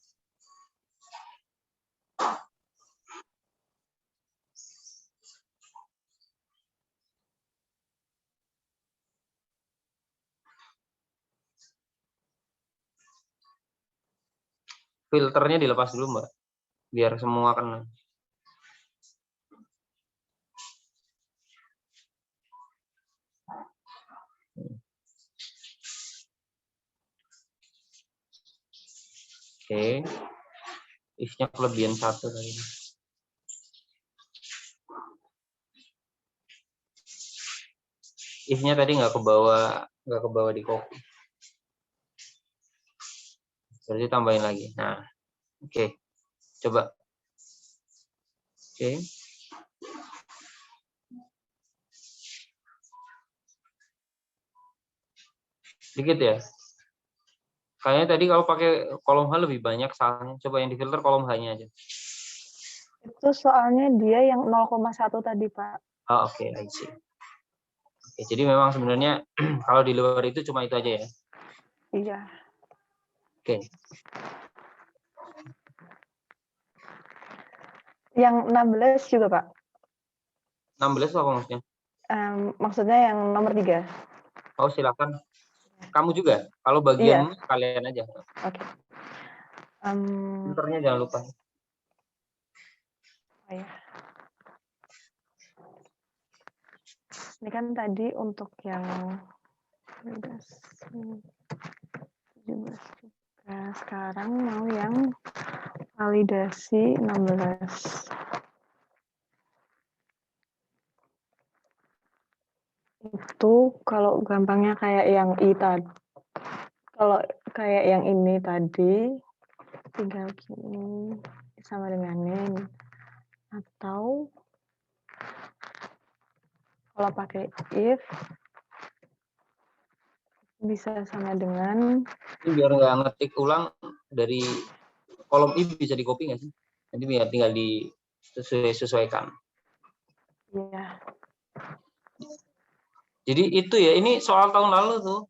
Filternya dilepas dulu, Mbak, biar semua kena. Oke, if-nya kelebihan 1 tadi. If-nya tadi nggak ke bawah di copy. Berarti tambahin lagi. Nah, oke. Coba. Oke. Dikit ya. Kayaknya tadi kalau pakai kolom H lebih banyak salahnya. Coba yang difilter kolom H-nya aja. Itu soalnya dia yang 0,1 tadi, Pak. Oh, oke, I see. Oke, jadi memang sebenarnya kalau di luar itu cuma itu aja ya. Iya. Oke. Yang 16 juga, Pak. 16 apa maksudnya? Maksudnya yang nomor 3. Oh, silakan. Kamu juga. Kalau bagian kalian aja. Oke. Filternya jangan lupa. Oh ya. Ini kan tadi untuk yang 17 juga. Sekarang mau yang validasi 16. Itu kalau gampangnya kayak yang I tadi. Kalau kayak yang ini tadi, tinggal gini sama dengan ini. Atau kalau pakai if, bisa sama dengan. Ini biar nggak ngetik ulang dari kolom I bisa di copy nggak sih? Nanti biar tinggal disesuaikan. Iya. Jadi itu ya, ini soal tahun lalu tuh.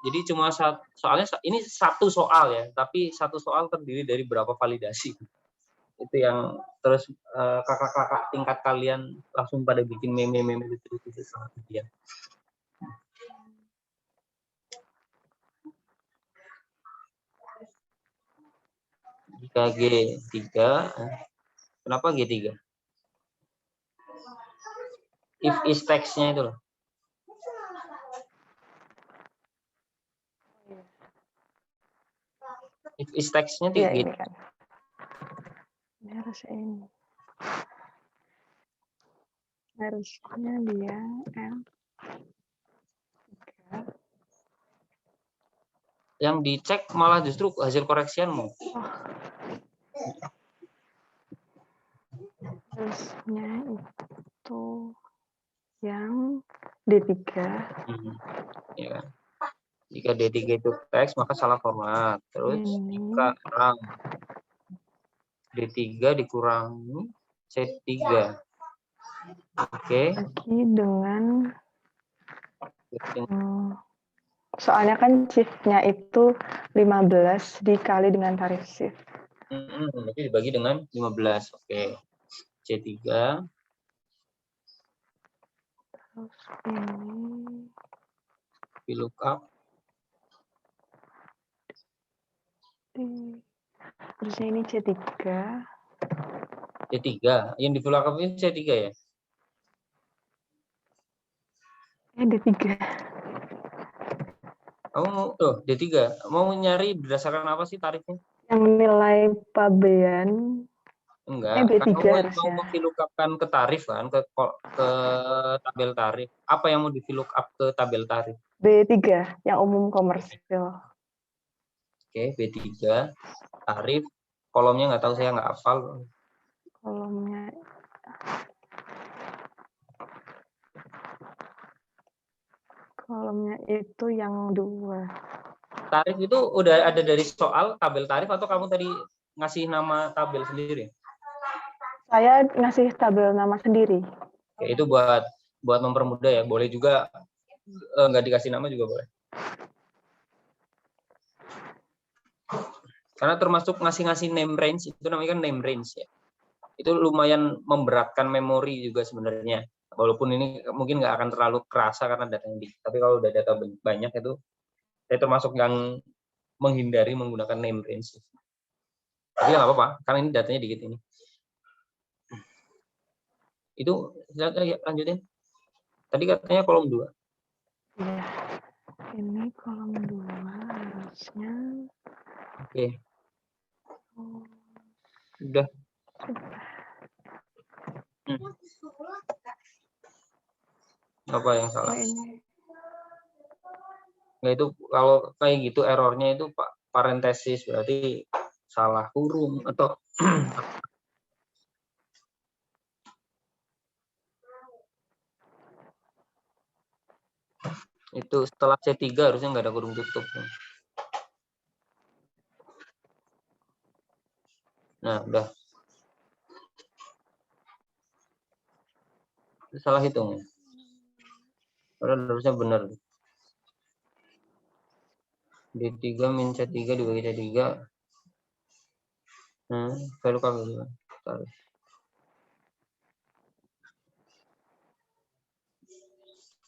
Jadi cuma soalnya ini satu soal ya, tapi satu soal terdiri dari berapa validasi. Itu yang terus kakak-kakak tingkat kalian langsung pada bikin meme-meme gitu sama dia. Jika G3, kenapa G3? If is text-nya itu loh. If is text-nya Iya, G3. ini kan. Ini harus ini. Harusnya dia L3. Yang dicek malah justru hasil koreksianmu. Harusnya itu yang D3. Ya. Jika D3 itu teks, maka salah format. Terus jika orang D3 dikurangi C3. Oke. Lagi dengan soalnya kan shift-nya itu 15 dikali dengan tarif shift. Berarti dibagi dengan 15. Oke. C3. Terus ini VLOOKUP. terusnya ini C3. C3. Yang di VLOOKUP ini C3 ya? D3. Kamu D3. Mau nyari berdasarkan apa sih tarifnya? Yang nilai pabean. Enggak, B3 kan kamu harusnya. mau VLOOKUP-kan ke tarif kan, ke tabel tarif. Apa yang mau di VLOOKUP ke tabel tarif? B3 yang umum komersil. Oke, B3 tarif. Kolomnya nggak tahu, saya nggak hafal. Kolomnya itu yang 2. Tarif itu udah ada dari soal tabel tarif atau kamu tadi ngasih nama tabel sendiri? Saya ngasih tabel nama sendiri. Ya, itu buat mempermudah ya. Boleh juga nggak dikasih nama juga boleh. Karena termasuk ngasih name range, itu namanya kan name range ya. Itu lumayan memberatkan memori juga sebenarnya. Walaupun ini mungkin nggak akan terlalu kerasa karena datanya dikit. Tapi kalau udah data banyak itu, saya termasuk yang menghindari menggunakan name range. Tapi ya nggak apa-apa, karena ini datanya dikit ini. Itu ya, lanjutin. Tadi katanya kolom 2. Iya. Ini kolom 2 harusnya. Oke. Udah. Apa yang salah? Oh, ini. Nah, itu kalau kayak gitu errornya itu parentesis, berarti salah kurung atau itu setelah C3 harusnya nggak ada kurung tutup. Nah, udah. Salah hitung. Padahal harusnya benar. D3 min C3 dibagi C3. Value kali.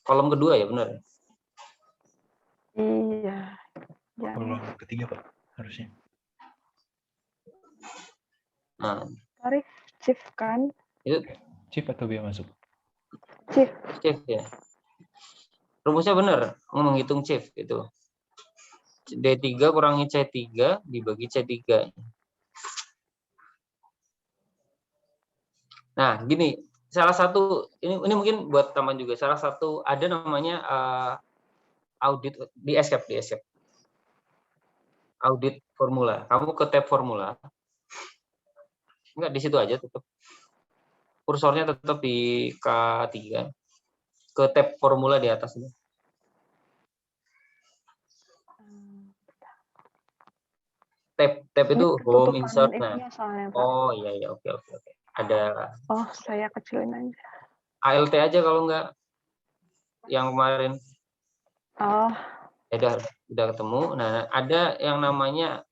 Kolom kedua ya, benar ya? Iya. Kolom ketiga, Pak, harusnya. Nah, Sorry, shift kan? itu Chief atau biaya masuk? Shift. shift ya. Rumusnya benar, menghitung shift itu. D3 kurangi C3 dibagi C3. Nah, gini, salah satu ini mungkin buat teman juga, salah satu ada namanya audit di escape. Audit formula. Kamu ke tab formula. Enggak, di situ aja tetap. Kursornya tetap di K3. Ke tab formula di atas ini. Tab itu home, insert. Nah. Soalnya, Pak. Oh iya, oke. Ada. Oh, saya kecilin aja. ALT aja kalau enggak yang kemarin. Oh. Ya udah ketemu. Nah, ada yang namanya,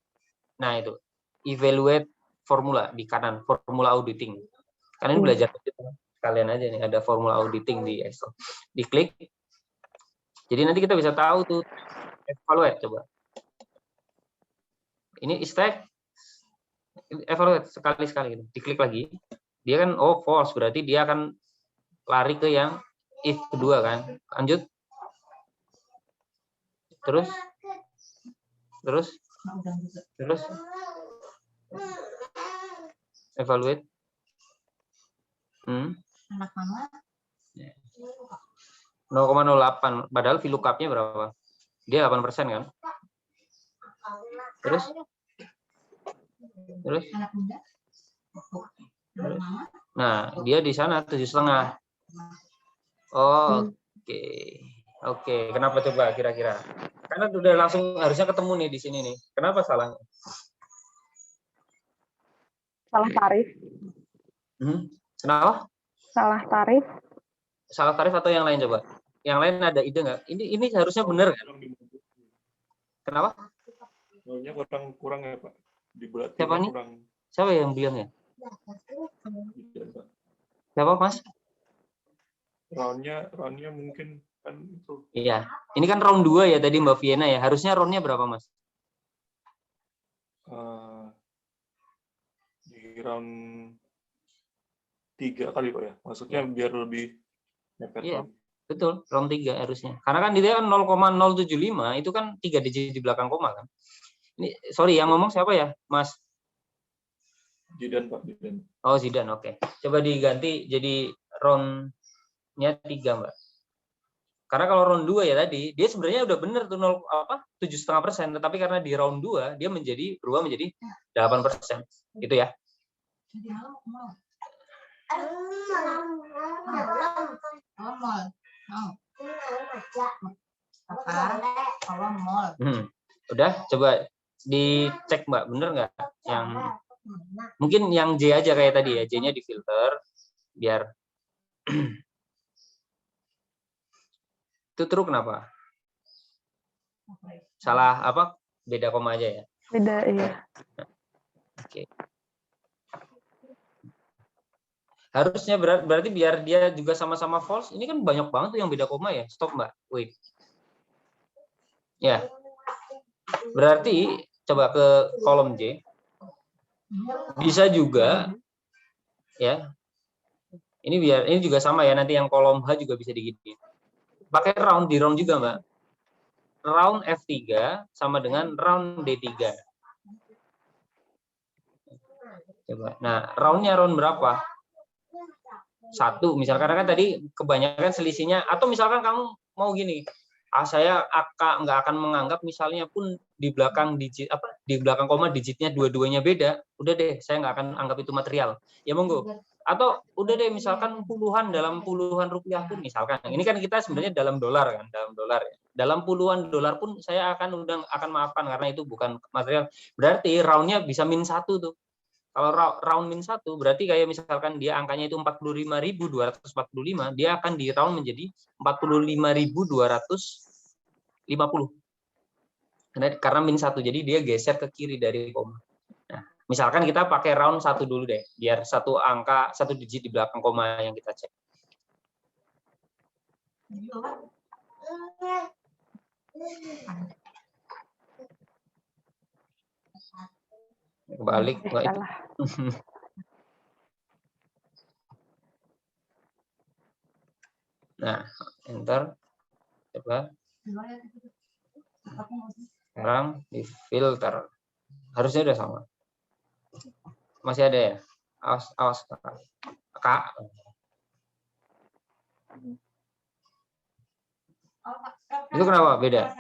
nah itu evaluate formula di kanan, formula auditing. Karena ini belajar kalian aja nih, ada formula auditing di Excel. Diklik. Jadi nanti kita bisa tahu tuh evaluate coba. Ini stack evaluate sekali gitu. Diklik lagi. Dia kan false, berarti dia akan lari ke yang if kedua kan. Lanjut. Terus evaluate. Anak mama 0,08, padahal VLOOKUP-nya berapa? Dia 8% kan? Terus? anak muda. Nah, dia di sana 7,5. Oh, oke. Kenapa coba kira-kira? Karena udah langsung harusnya ketemu nih di sini nih. Kenapa salahnya? Salah tarif. Kenapa? Salah tarif. Salah tarif atau yang lain coba? Yang lain ada ide nggak? Ini harusnya benar kan? Kenapa? Roundnya kurang ya Pak. Dibulat Siapa nih? kurang. Siapa yang bilang ya? Siapa Mas? Roundnya mungkin kan itu. Iya. Ini kan round 2 ya tadi Mbak Viena ya. Harusnya roundnya berapa Mas? Di round 3 kali Pak ya. Maksudnya biar lebih mepet. Iya. Betul, round 3 harusnya. Karena kan dia kan 0,075 itu kan 3 digit di belakang koma kan. Ini sorry yang ngomong siapa ya, Mas? Zidan Pak, Zidan. Oh, Zidan, oke. Coba diganti jadi round-nya 3, Mbak. Karena kalau round 2 ya tadi, dia sebenarnya udah bener tuh 7,5%, tetapi karena di round 2 dia berubah menjadi 8%. Gitu ya. Udah, coba dicek Mbak, bener nggak? Yang mungkin yang J aja kayak tadi ya, J-nya difilter biar itu true kenapa? Salah apa? Beda koma aja ya. Beda, iya. Oke. Harusnya berarti biar dia juga sama-sama false. Ini kan banyak banget tuh yang beda koma ya. Stop Mbak. Wait. Ya. Berarti coba ke kolom J. Bisa juga ya. Ini juga sama ya, nanti yang kolom H juga bisa digini. Pakai round, di round juga, Mbak. Round F3 sama dengan round D3. Coba. Nah, roundnya round berapa? 1 misalkan, karena kan tadi kebanyakan selisihnya, atau misalkan kamu mau gini, saya nggak akan menganggap misalnya pun di belakang digit di belakang koma digitnya dua-duanya beda, udah deh saya nggak akan anggap itu material, ya monggo. Atau udah deh misalkan dalam puluhan rupiah pun misalkan, ini kan kita sebenarnya dalam dolar kan, dalam puluhan dolar pun saya akan maafkan karena itu bukan material. Berarti roundnya bisa -1 tuh. Kalau round -1 berarti kayak misalkan dia angkanya itu 45.245, dia akan di round menjadi 45.250. Karena -1, jadi dia geser ke kiri dari koma. Nah, misalkan kita pakai round 1 dulu deh, biar satu digit di belakang koma yang kita cek. Balik. Nah, enter. Coba. Sekarang di filter. Harusnya udah sama. Masih ada ya? Awas Kak. Itu kenapa beda?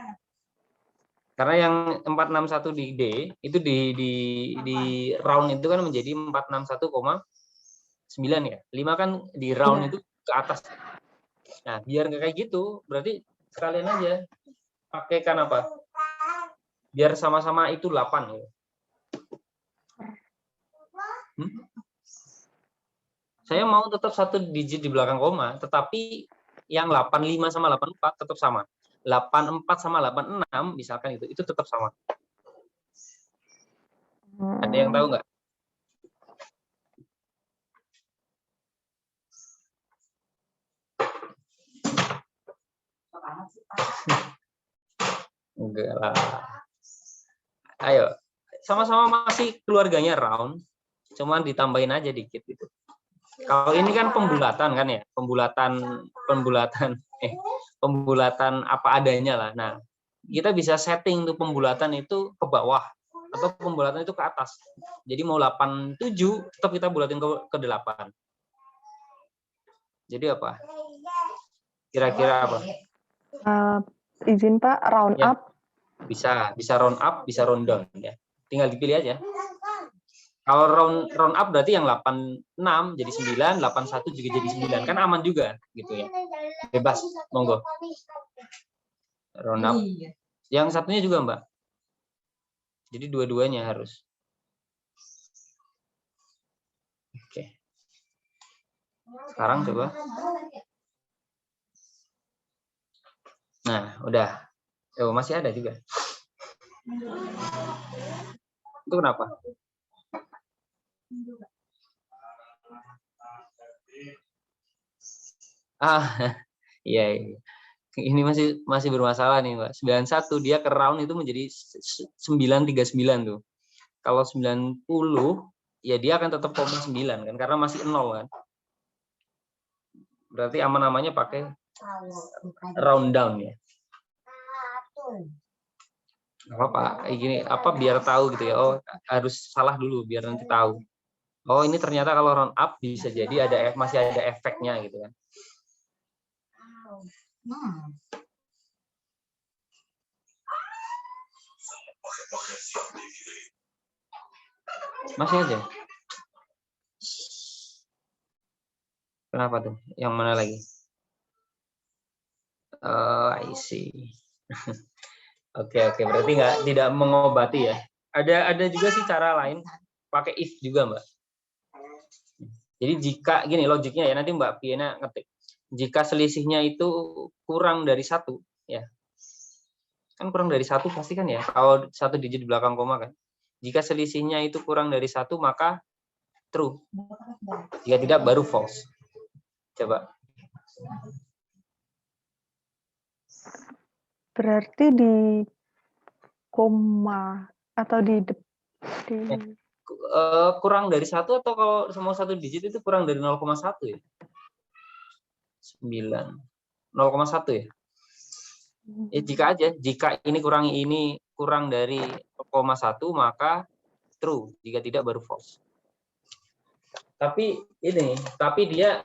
Karena yang 461 di D itu di round itu kan menjadi 461,9 ya. 5 kan di round itu ke atas. Nah, biar nggak kayak gitu, berarti sekalian aja pakaikan apa? Biar sama-sama itu 8 ya. Saya mau tetap 1 digit di belakang koma, tetapi yang 85 sama 84 tetap sama. 84 sama 86 misalkan itu tetap sama. Ada yang tahu nggak? Enggak lah. Ayo, sama-sama masih keluarganya round, cuman ditambahin aja dikit gitu. Kalau ini kan pembulatan kan ya, pembulatan apa adanya lah. Nah, kita bisa setting tuh pembulatan itu ke bawah atau pembulatan itu ke atas. Jadi mau 87 tetap kita bulatin ke 8. Jadi apa? Kira-kira apa? Izin Pak, round ya. up. Bisa round up, bisa round down ya. Tinggal dipilih aja. Kalau round up berarti yang 86 jadi 9, 81 juga jadi 9. Kan aman juga gitu ya. Bebas, monggo. Round up. Yang satunya juga, Mbak. Jadi dua-duanya harus. Oke. Sekarang coba. Nah, udah. Oh, masih ada juga. Itu kenapa? Iya. Ini masih bermasalah nih, Mbak. 91 dia ke round itu menjadi 939 tuh. Kalau 90 ya dia akan tetap 9 kan karena masih 0 kan. Berarti aman-amannya pakai round down ya. Apa gini biar tahu gitu ya. Oh, harus salah dulu biar nanti tahu. Oh, ini ternyata kalau round up bisa jadi masih ada efeknya gitu kan. Masih aja. Kenapa tuh? Yang mana lagi? I see. Oke, berarti tidak mengobati ya. Ada juga sih cara lain, pakai if juga, Mbak. Jadi jika gini logiknya ya, nanti Mbak Piena ngetik. Jika selisihnya itu kurang dari 1 ya. Kan kurang dari 1 pasti kan ya, kalau 1 digit di belakang koma kan. Jika selisihnya itu kurang dari 1, maka true. Jika tidak, baru false. Coba. Berarti di koma atau di Kurang dari 1 atau kalau semua satu digit itu kurang dari 0,1 ya? 9. 0,1 ya? Jika aja, jika ini kurangi ini kurang dari 0,1 maka true, jika tidak baru false. Tapi dia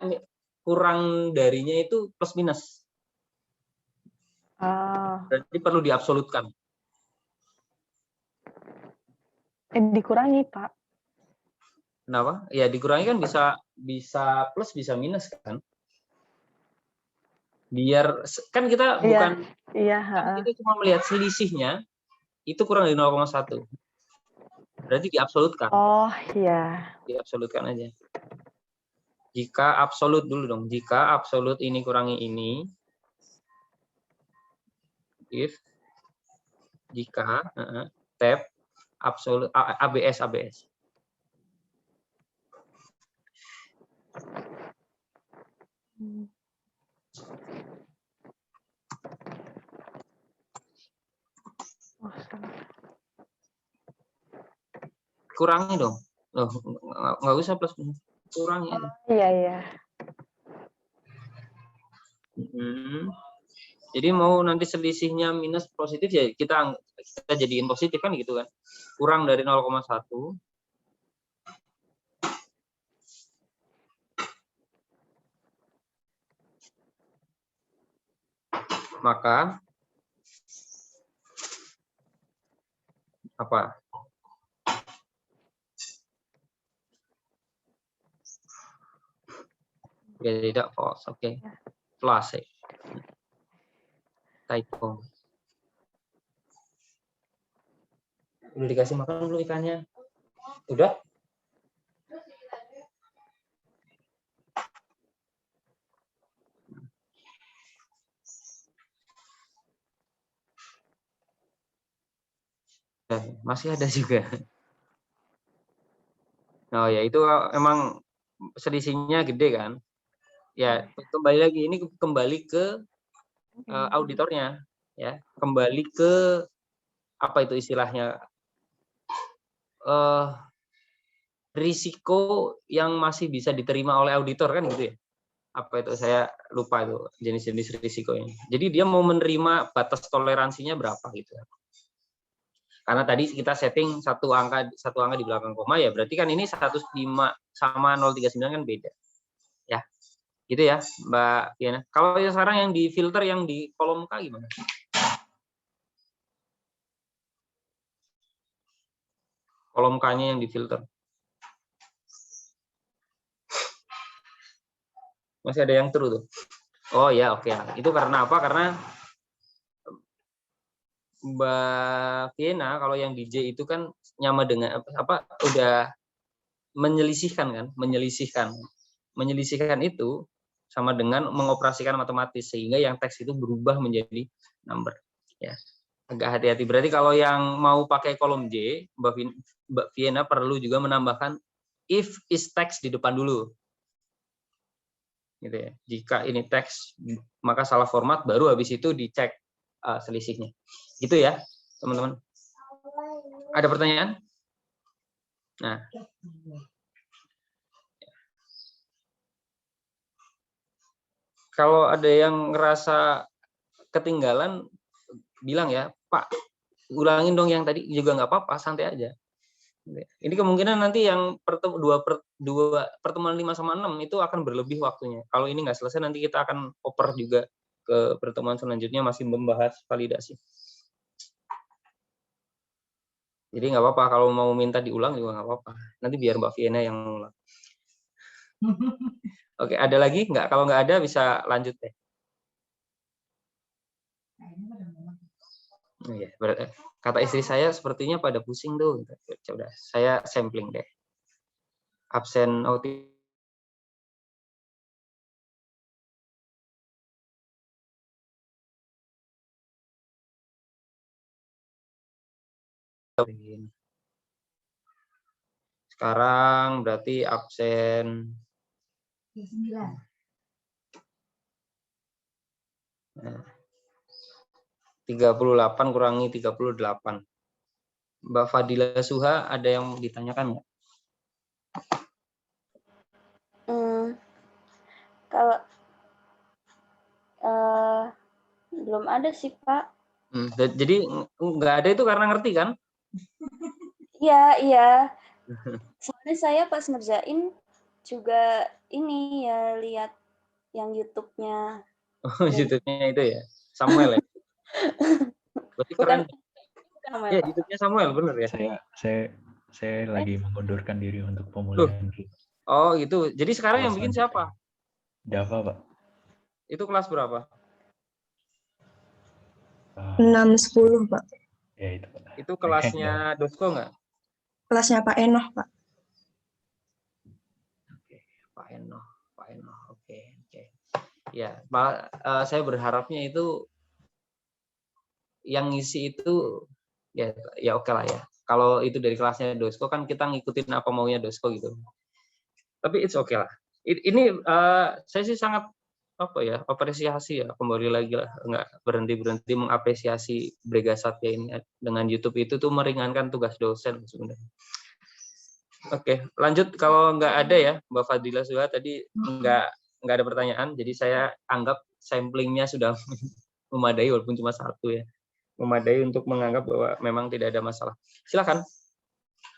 kurang darinya itu plus minus. Berarti perlu diabsolutkan. Dikurangi, Pak. Kenapa? Ya dikurangi kan bisa plus bisa minus kan? Biar kan kita bukan kita cuma melihat selisihnya itu kurang dari 0,1. Berarti diabsolutkan. Oh, iya. Diabsolutkan aja. Jika absolut dulu dong. Jika absolut ini kurangi ini, if jika tab absolut ABS. Kurangi dong. Loh, nggak usah plus minus. Kurangi aja. Iya. Jadi mau nanti selisihnya minus positif ya kita jadiin positif kan gitu kan. Kurang dari 0,1. Maka apa? Ya tidak false. Oke. Plus ya. Typo. Udah dikasih makan belum ikannya? Udah? Masih ada juga. Oh ya itu emang selisihnya gede kan? Ya kembali lagi ini kembali ke auditornya ya, kembali ke apa itu istilahnya risiko yang masih bisa diterima oleh auditor kan gitu ya? Apa itu saya lupa itu jenis-jenis risikonya. Jadi dia mau menerima batas toleransinya berapa gitu. Karena tadi kita setting satu angka di belakang koma ya berarti kan ini 105 sama 039 kan beda. Ya. Gitu ya, Mbak Fiana. Kalau yang sekarang yang di filter yang di kolom K gimana? Kolom K-nya yang di filter. Masih ada yang true tuh. Oh ya, oke. Itu karena apa? Karena Mbak Fiana kalau yang di J itu kan nyama dengan apa udah menyelisihkan kan, menyelesaikan itu sama dengan mengoperasikan otomatis sehingga yang teks itu berubah menjadi number ya. Agak hati-hati. Berarti kalau yang mau pakai kolom J, Mbak Fiana perlu juga menambahkan if is text di depan dulu. Gitu ya. Jika ini teks maka salah format baru habis itu dicek selisihnya. Gitu ya, teman-teman. Ada pertanyaan? Nah, kalau ada yang ngerasa ketinggalan, bilang ya, Pak, ulangin dong yang tadi juga nggak apa-apa, santai aja. Ini kemungkinan nanti yang pertemuan 5 sama 6 itu akan berlebih waktunya. Kalau ini nggak selesai, nanti kita akan oper juga ke pertemuan selanjutnya masih membahas validasi. Jadi nggak apa-apa, kalau mau minta diulang juga nggak apa-apa. Nanti biar Mbak Fiena yang ulang. Oke, ada lagi nggak? Kalau nggak ada bisa lanjut deh. Oh, ya, kata istri saya sepertinya pada pusing tuh. Coba saya sampling deh. Absen outing. Sekarang berarti absen 38 kurangi 38. Mbak Fadila Suha, ada yang ditanyakan nggak? Kalau belum ada sih Pak. Jadi nggak ada itu karena ngerti kan? Iya. Soalnya saya pas ngerjain juga ini ya lihat yang YouTube-nya. Oh, YouTube-nya itu ya, Samuel ya. Berarti keren. Bukan, Ya, YouTube-nya Samuel, bener ya? Saya lagi mengundurkan diri untuk pemulihan dulu. Oh, gitu. Jadi sekarang yang bikin siapa? Dava, Pak. Itu kelas berapa? 6-10, Pak. Ya, itu, Pak. Itu kelasnya Dosko nggak? Kelasnya Pak Enoh, Pak. Oke, Pak Enoh. Oke. Ya, Pak, saya berharapnya itu yang ngisi itu ya oke lah ya. Kalau itu dari kelasnya Dosko kan kita ngikutin apa maunya Dosko gitu. Tapi it's okay lah. Ini saya sih sangat apresiasi ya, kembali lagi lah, nggak berhenti mengapresiasi Brega Satya ini dengan YouTube itu tuh meringankan tugas dosen sebenarnya. Oke, lanjut. Kalau nggak ada ya Mbak Fadila Suha tadi nggak ada pertanyaan, jadi saya anggap samplingnya sudah memadai walaupun cuma satu ya, memadai untuk menganggap bahwa memang tidak ada masalah. Silakan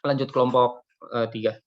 lanjut kelompok 3.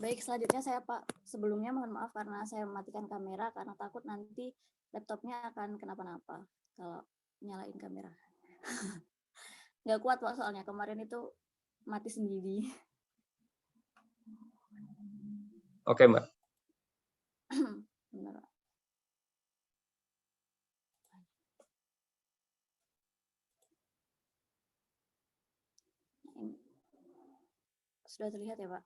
Baik, selanjutnya saya Pak. Sebelumnya mohon maaf karena saya mematikan kamera karena takut nanti laptopnya akan kenapa-napa kalau nyalain kamera. Nggak kuat Pak, soalnya kemarin itu mati sendiri. Oke, Mbak. Benar. Sudah terlihat ya Pak?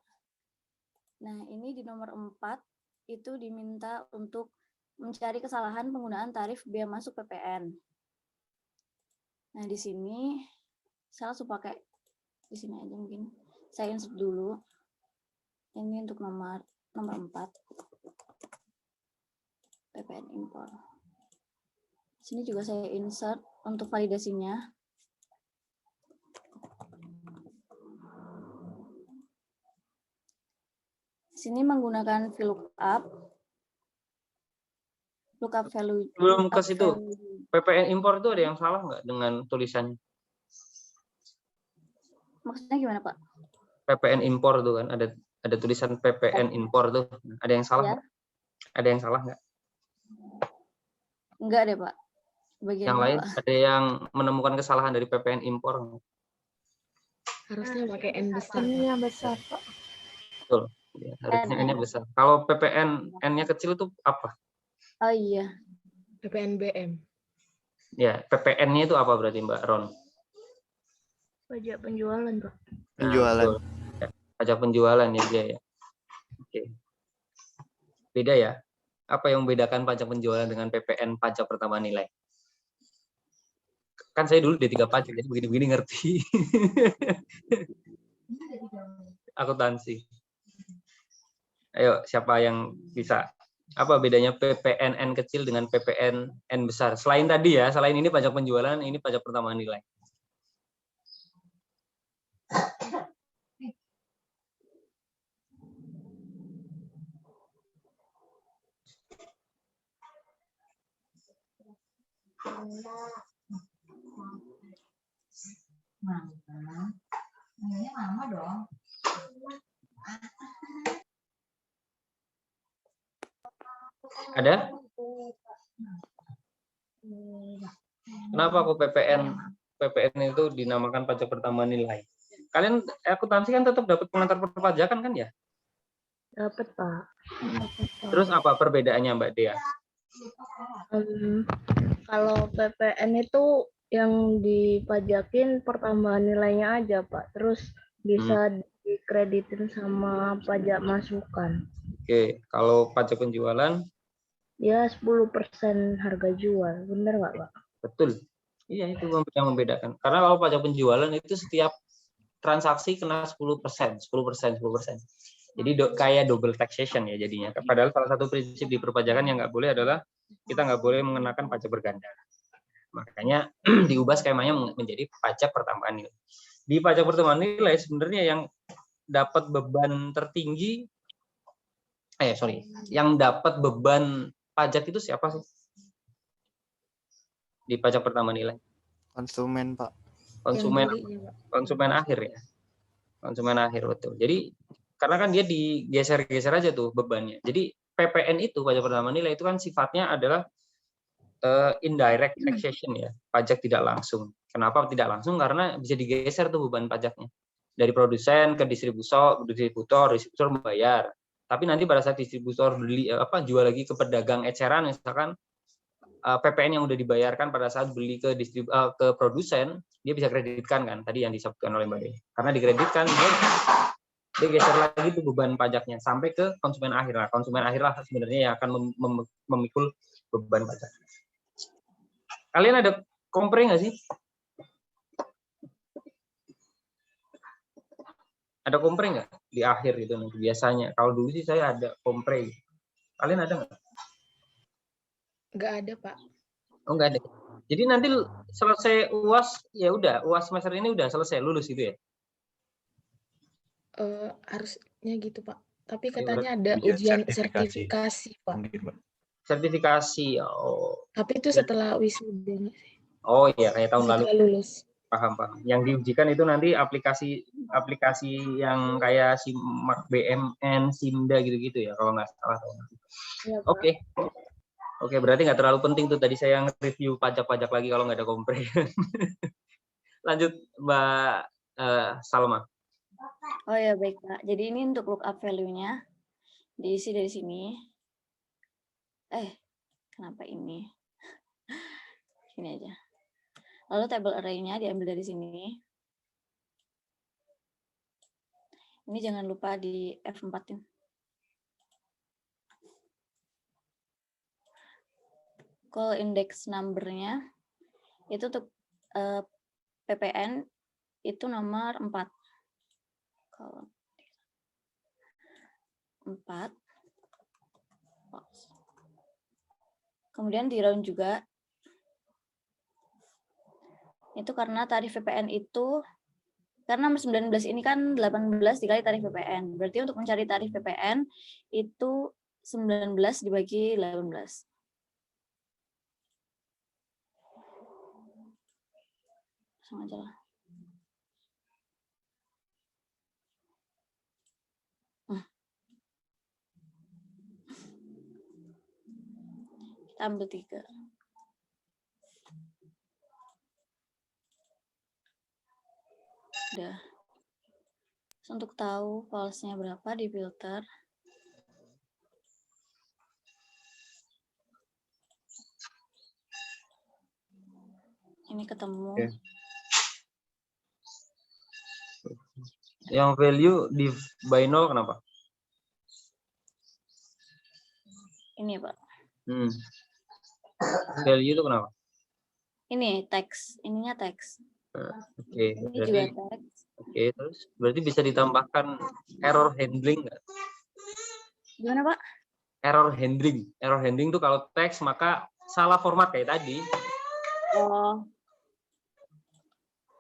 Nah, ini di nomor 4 itu diminta untuk mencari kesalahan penggunaan tarif biaya masuk PPN. Nah, di sini saya langsung pakai di sini aja mungkin. Saya insert dulu. Ini untuk nomor 4. PPN impor. Sini juga saya insert untuk validasinya. Sini menggunakan VLOOKUP. Lookup value. Belum ke situ. PPN impor itu ada yang salah nggak dengan tulisannya? Maksudnya gimana, Pak? PPN impor tuh kan ada tulisan PPN impor tuh. Ada yang salah nggak? Ada yang salah nggak? Enggak deh, Pak. Bagian yang lain Pak. ada yang menemukan kesalahan dari PPN impor? Harusnya pakai N besar. N-nya besar, Pak. Betul. Ya, harusnya N-nya besar. Kalau PPN N-nya kecil itu apa? Oh iya. PPN BM. Ya, PPN-nya itu apa berarti Mbak Ron? Pajak penjualan, Pak. Penjualan. Ya, pajak penjualan ya dia ya. Oke. Beda ya? Apa yang membedakan pajak penjualan dengan PPN pajak pertambahan nilai? Kan saya dulu D3 pajak, jadi begini-begini ngerti. Akuntansi. Ayo, siapa yang bisa? Apa bedanya PPN N kecil dengan PPN N besar? Selain tadi ya, selain ini pajak penjualan, ini pajak pertambahan nilai. Mama dong. Ada? Kenapa kok PPN itu dinamakan pajak pertambahan nilai? Kalian akuntansi kan tetap dapat pengantar perpajakan kan ya? Dapat, Pak. Terus apa perbedaannya Mbak Dea? Kalau PPN itu Yang dipajakin pertambahan nilainya aja, Pak. Terus bisa dikreditin sama pajak masukan. Oke, kalau pajak penjualan, Ya 10% harga jual. Bener nggak, Pak? betul. Iya, itu yang membedakan. Karena kalau pajak penjualan itu setiap transaksi kena 10%, 10%, 10%. Jadi kayak double taxation ya jadinya. Padahal salah satu prinsip di perpajakan yang nggak boleh adalah kita nggak boleh mengenakan pajak berganda. Makanya diubah skemanya menjadi pajak pertambahan nilai. Di pajak pertambahan nilai sebenarnya yang dapat beban tertinggi, yang dapat beban pajak itu siapa sih? Di pajak pertambahan nilai? Konsumen, Pak. Konsumen akhir ya. Konsumen akhir, betul. Jadi karena kan dia digeser-geser aja tuh bebannya. Jadi PPN itu, pajak pertambahan nilai itu kan sifatnya adalah indirect taxation ya, pajak tidak langsung. Kenapa tidak langsung? Karena bisa digeser tuh beban pajaknya dari produsen ke distributor membayar. Tapi nanti pada saat distributor jual lagi ke pedagang eceran, misalkan PPN yang udah dibayarkan pada saat beli ke produsen, dia bisa kreditkan kan, tadi yang disebutkan oleh Mbak Dea. Karena dikreditkan, dia geser lagi tuh beban pajaknya sampai ke konsumen akhir. Nah, konsumen akhir lah sebenarnya yang akan memikul beban pajak. Kalian ada kompre nggak sih? Ada kompre nggak di akhir itu nanti biasanya? Kalau dulu sih saya ada kompre. Kalian ada nggak? Nggak ada, Pak. Oh, nggak ada. Jadi nanti selesai UAS, ya udah, UAS semester ini udah selesai, lulus gitu ya? Harusnya gitu, Pak. Tapi Ya, katanya ada ujian sertifikasi, Pak. Sertifikasi, oh. Tapi itu setelah wisudanya. Oh iya, kayak tahun lalu. Setelah lulus. Paham. Yang diujikan itu nanti aplikasi yang kayak SIMAK BMN, SIMDA gitu-gitu ya, kalau nggak salah. Ya, Oke. Oke, berarti nggak terlalu penting tuh tadi saya nge-review pajak-pajak lagi kalau nggak ada kompre. Lanjut, Mbak Salma. Oh ya, baik, Pak. Jadi ini untuk lookup value-nya diisi dari sini. Kenapa ini? Sini aja. Lalu table array-nya diambil dari sini. Ini jangan lupa di F4-in. Call index number-nya itu untuk PPN itu nomor 4. Kalau 4. Kemudian di round juga. Itu karena tarif PPN itu, karena nomor 19 ini kan 18 dikali tarif PPN. Berarti untuk mencari tarif PPN itu 19 dibagi 18. Langsung aja lah. Kita ambil 3. Udah. Untuk tahu false-nya berapa di filter. Ini ketemu. Oke. Yang value di by 0 kenapa? Ini, Pak. Value itu kenapa? Ini teks, ininya teks. Oke, Ini berarti juga teks. oke, terus berarti bisa ditambahkan error handling nggak? Gimana, Pak? Error handling. Error handling itu kalau teks maka salah format kayak tadi. Oh.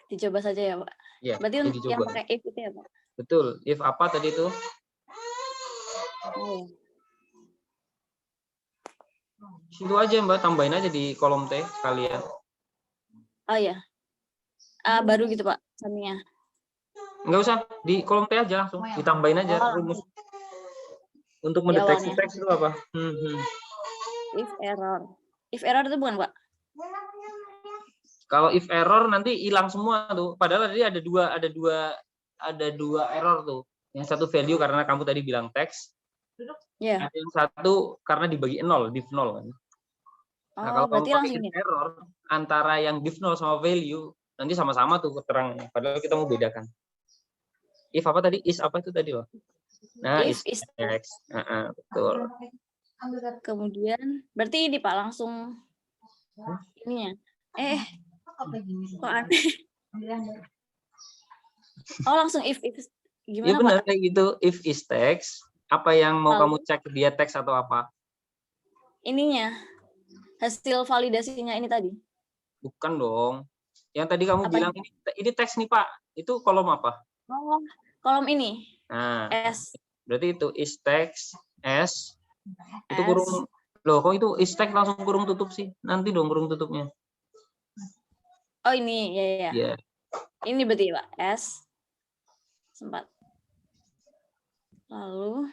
Dicoba saja ya, Pak. Ya, berarti untuk dicoba. yang pakai if itu ya, Pak? Betul. If apa tadi itu? Oh, ya. Situ aja Mbak, tambahin aja di kolom T sekalian. Oh ya. Baru gitu, Pak, sampingnya. Enggak usah, di kolom T aja langsung. Ditambahin aja rumus. Untuk mendeteksi teks itu apa? If error. If error itu bukan, Pak? Kalau if error nanti hilang semua tuh. Padahal tadi ada dua error tuh. Yang satu value karena kamu tadi bilang teks. Yeah. Ada yang satu karena dibagi 0, div 0 kan. Nah, kalau kamu berarti pakai langsung if ini. error antara yang div 0 sama value, nanti sama-sama tuh keterangannya. Padahal kita mau bedakan. If apa tadi? Is apa itu tadi loh? Nah, If is is text. Betul. kemudian berarti ini Pak langsung ininya. Kok aneh? Oh, langsung if Iya gimana benar Pak? kayak gitu. If is text, apa yang mau kamu Lalu cek dia teks atau apa? ininya hasil validasinya ini tadi. Bukan dong. Yang tadi kamu Apa bilang ini teks nih Pak. Itu kolom apa? Oh, kolom ini. Nah, S. berarti itu is text S itu S. kurung. Loh, kok itu is text langsung kurung tutup sih? Nanti dong kurung tutupnya. Oh, ini ya. Iya. Ini berarti Pak S. Sempat. Lalu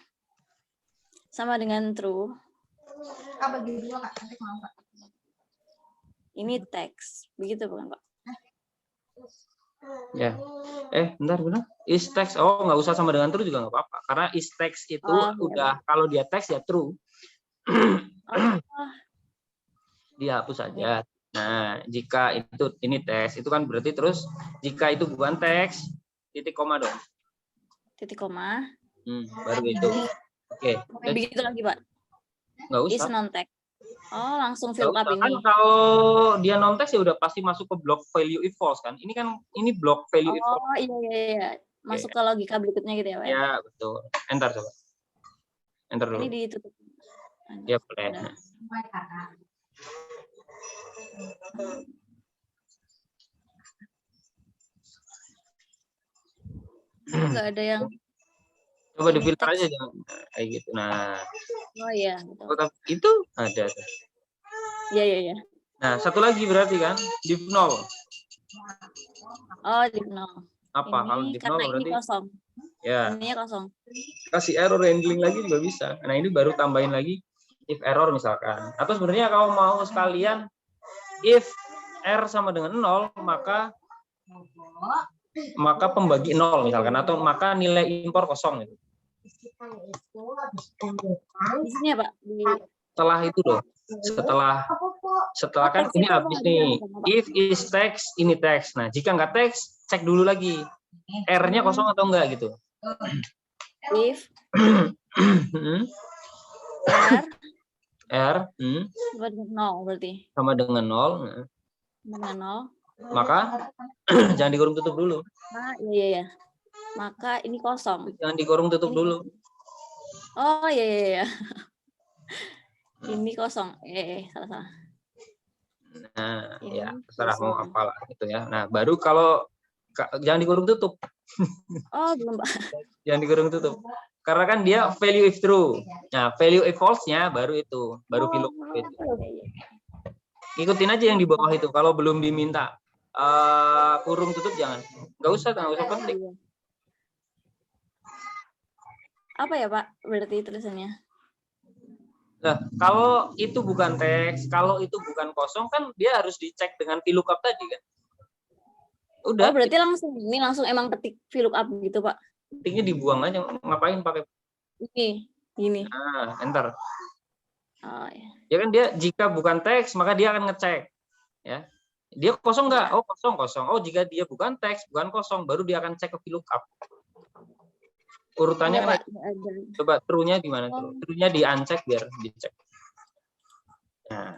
sama dengan true. Ini teks. Begitu bukan Pak? Ya. Bentar. Is text. Oh, nggak usah sama dengan true juga nggak apa-apa. Karena is text itu udah kalau dia teks ya true. Dia hapus saja. Nah, jika ini teks, itu kan berarti terus jika itu bukan teks, titik koma dong. Titik koma. Baru itu. Oke. Begitu lagi Pak. Nggak usah. Is non text. Oh, langsung fill up Kan ini. kalau dia non text ya udah pasti masuk ke blok value if false kan. Ini blok value if false. Oh, iya. Masuk ke logika berikutnya gitu ya, Pak? Ya, betul. Enter coba. Enter dulu. Ini ditutup. Ya, boleh. Enggak ada yang coba difilter aja jangan kayak gitu. Nah. Oh iya, betul. Itu ada. Iya. Nah, satu lagi berarti kan div 0. Oh, div 0. Apa? Ini Kalau div 0 karena berarti ini kosong. Ya. Ininya kosong. Kasih error handling lagi juga bisa. Nah, ini baru tambahin lagi if error misalkan. Atau sebenarnya kalau mau sekalian if r sama dengan 0, maka pembagi 0 misalkan, atau maka nilai impor kosong gitu. Di sini ya, Pak? Setelah itu loh. Setelah kan ini habis nih. If is text, ini text. Nah, jika nggak text, cek dulu lagi. R-nya kosong atau enggak gitu. If R sama dengan 0 berarti. Sama dengan 0. Dengan 0. Maka jangan dikurung tutup dulu. Nah, iya. Maka ini kosong. Jangan dikurung tutup dulu. Oh, iya. Ini kosong. Salah. Nah, ya, terserah mau apalah gitu ya. Nah, baru kalau jangan dikurung tutup. Oh, belum, Pak. Jangan dikurung tutup. Karena kan dia value if true. Nah, value if false-nya baru itu, baru VLOOKUP itu. Ikutin aja yang di bawah itu. Kalau belum diminta kurung tutup jangan. Nggak usah penting. Apa ya, Pak? Berarti tulisannya. Nah, kalau itu bukan teks, kalau itu bukan kosong kan dia harus dicek dengan VLOOKUP tadi kan. Udah. Oh, berarti langsung emang ketik VLOOKUP gitu, Pak. Ketiknya dibuang aja, ngapain pakai Gini. Nah, enter. Oh, ya. Ya kan dia jika bukan teks maka dia akan ngecek ya. Dia kosong nggak? Oh, kosong. Oh, jika dia bukan teks, bukan kosong, baru dia akan cek ke VLOOKUP. Urutannya kan coba true-nya gimana tuh? True-nya di-uncheck biar dicek. Nah.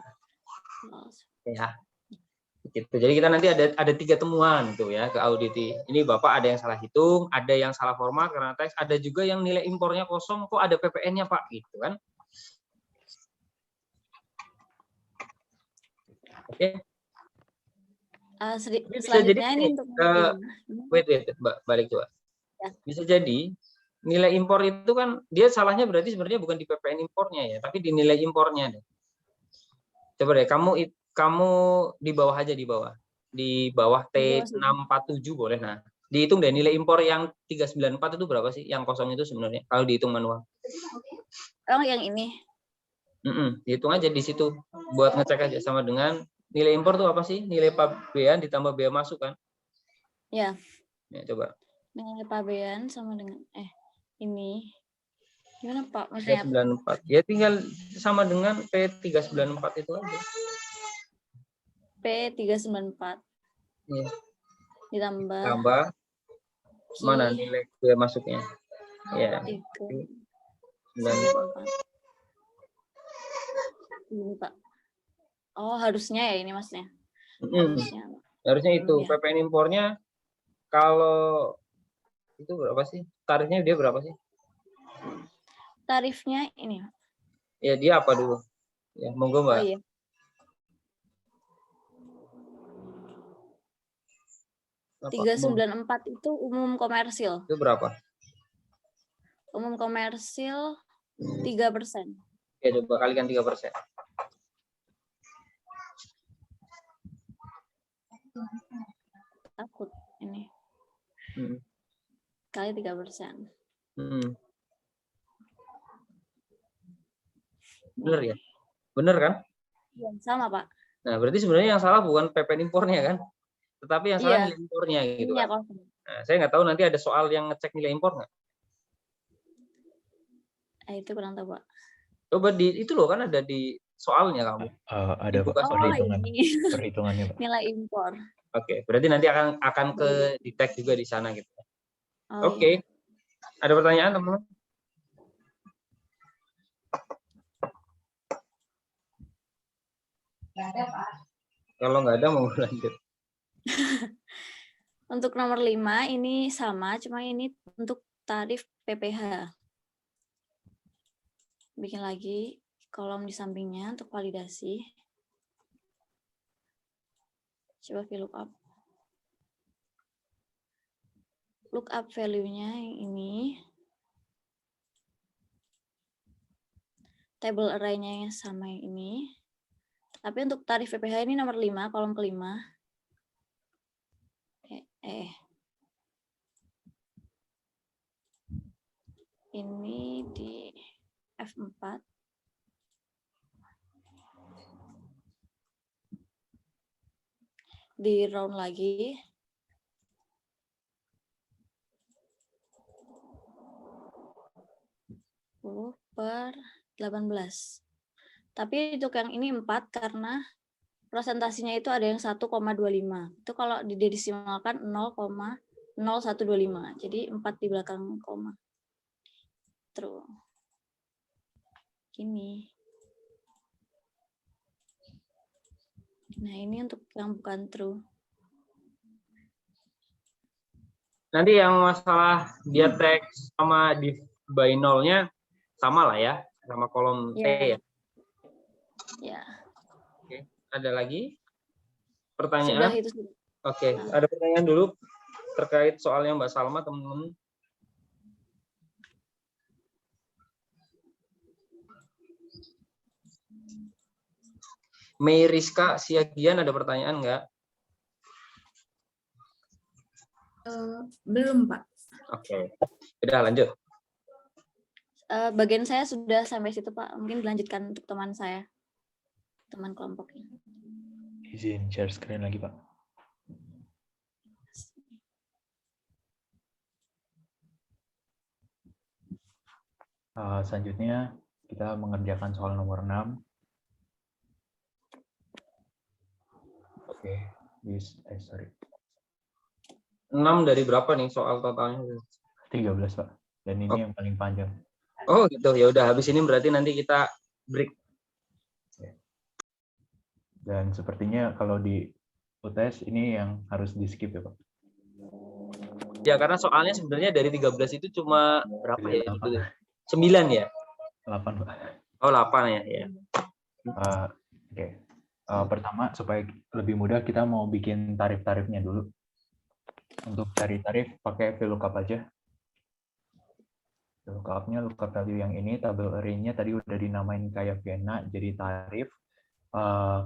Ya. Gitu. Jadi kita nanti ada 3 temuan tuh ya ke auditi. Ini Bapak ada yang salah hitung, ada yang salah format karena teks, ada juga yang nilai impornya kosong kok ada PPN-nya Pak gitu kan. Oke. Bisa jadi ini untuk wait, balik coba. Ya. Bisa jadi nilai impor itu kan dia salahnya berarti sebenarnya bukan di PPN impornya ya, tapi di nilai impornya deh. Coba deh kamu di bawah aja di bawah T647 boleh. Nah, dihitung deh nilai impor yang 394 itu berapa sih? Yang kosong itu sebenarnya kalau dihitung manual. Oh, yang ini. Dihitung aja di situ buat ngecek aja sama dengan nilai impor tuh apa sih? Nilai pabean ditambah bea masuk kan? Ya. Ya, coba. Nilai pabean sama dengan ini. Gimana, Pak? Maksudnya 394. Ya tinggal sama dengan P394 itu aja. P394 Iya. ditambah Tambah Q mana nilai biaya masuknya? Ya, 394. Ini Pak. Oh harusnya ya ini Masnya. Harusnya. Harusnya itu Ya. PPN impornya kalau itu berapa sih? Tarifnya dia berapa sih? Tarifnya ini. Ya dia apa dulu? Ya monggo Oh Mbak. iya. Apa? 394 itu umum komersil. Itu berapa? Umum komersil 3%. Ya coba kalikan 3%. Takut ini. Hmm. Kali 3%. Bener ya? Bener kan? Ya, sama Pak. Nah berarti sebenarnya yang salah bukan PPN impornya kan? Tetapi yang salah Iya. nilai impornya gitu Iya, kan? kosong. Nah, saya nggak tahu nanti ada soal yang ngecek nilai impor nggak? Itu kurang tahu Pak. Coba itu loh kan ada di soalnya kamu. Ada Dibuka Pak, soal. ini. perhitungannya Pak. Nilai impor. Oke, berarti nanti akan ke detect juga di sana gitu. Oh, Oke. iya. Ada pertanyaan teman-teman? Nggak ada, Pak. Kalau nggak ada mau lanjut. Untuk nomor 5 ini sama, cuma ini untuk tarif PPH. Bikin lagi kolom di sampingnya untuk validasi. Coba VLOOKUP. Lookup value-nya yang ini. Table array-nya yang sama yang ini. Tapi untuk tarif PPH ini nomor 5, kolom kelima. Ini di F4. Di round lagi. Per 18. Tapi untuk yang ini 4 karena prosentasinya itu ada yang 1,25. Itu kalau didesimalkan 0,0125. Jadi 4 di belakang koma. True. Gini. Nah, ini untuk yang bukan true. Nanti yang masalah dia teks sama div by nol-nya sama lah ya, sama kolom T ya. Ya. Oke, ada lagi pertanyaan? Sudah itu sudah. Oke, ada pertanyaan dulu terkait soalnya Mbak Salma, teman-teman. Mei Rizka Siagian ada pertanyaan nggak? Belum, Pak. Oke, udah lanjut. Bagian saya sudah sampai situ, Pak. Mungkin dilanjutkan untuk teman saya, teman kelompoknya. Izin share screen lagi, Pak. Selanjutnya kita mengerjakan soal nomor 6. Oke, sorry. 6 dari berapa nih soal totalnya? 13, Pak. Dan ini yang paling panjang. Oh gitu, ya udah habis ini berarti nanti kita break. Dan sepertinya kalau di UTS ini yang harus di skip ya Pak? Ya karena soalnya sebenarnya dari 13 itu cuma berapa ya? 9 ya? 8 Pak. Oh 8 ya. Oke. Pertama supaya lebih mudah kita mau bikin tarif-tarifnya dulu. Untuk cari tarif pakai VLOOKUP aja. VLOOKUP-nya lookup value yang ini, tabel array-nya tadi udah dinamain kayak Vienna jadi tarif.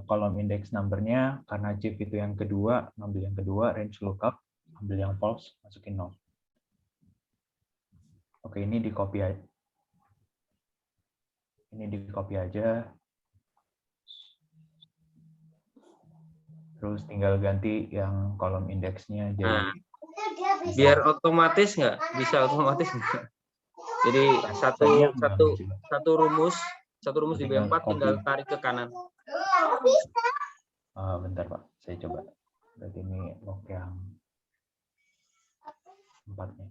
Kolom index number-nya karena chief itu yang kedua, ambil yang kedua, range lookup, ambil yang false, masukin 0. Oke, ini di copy aja. Ini di copy aja. Terus tinggal ganti yang kolom indeksnya jadi. Biar otomatis nggak? Bisa otomatis nggak? Jadi satu rumus di B4 tinggal tarik ke kanan. Bentar Pak. Saya coba. Berarti ini log yang 4-nya.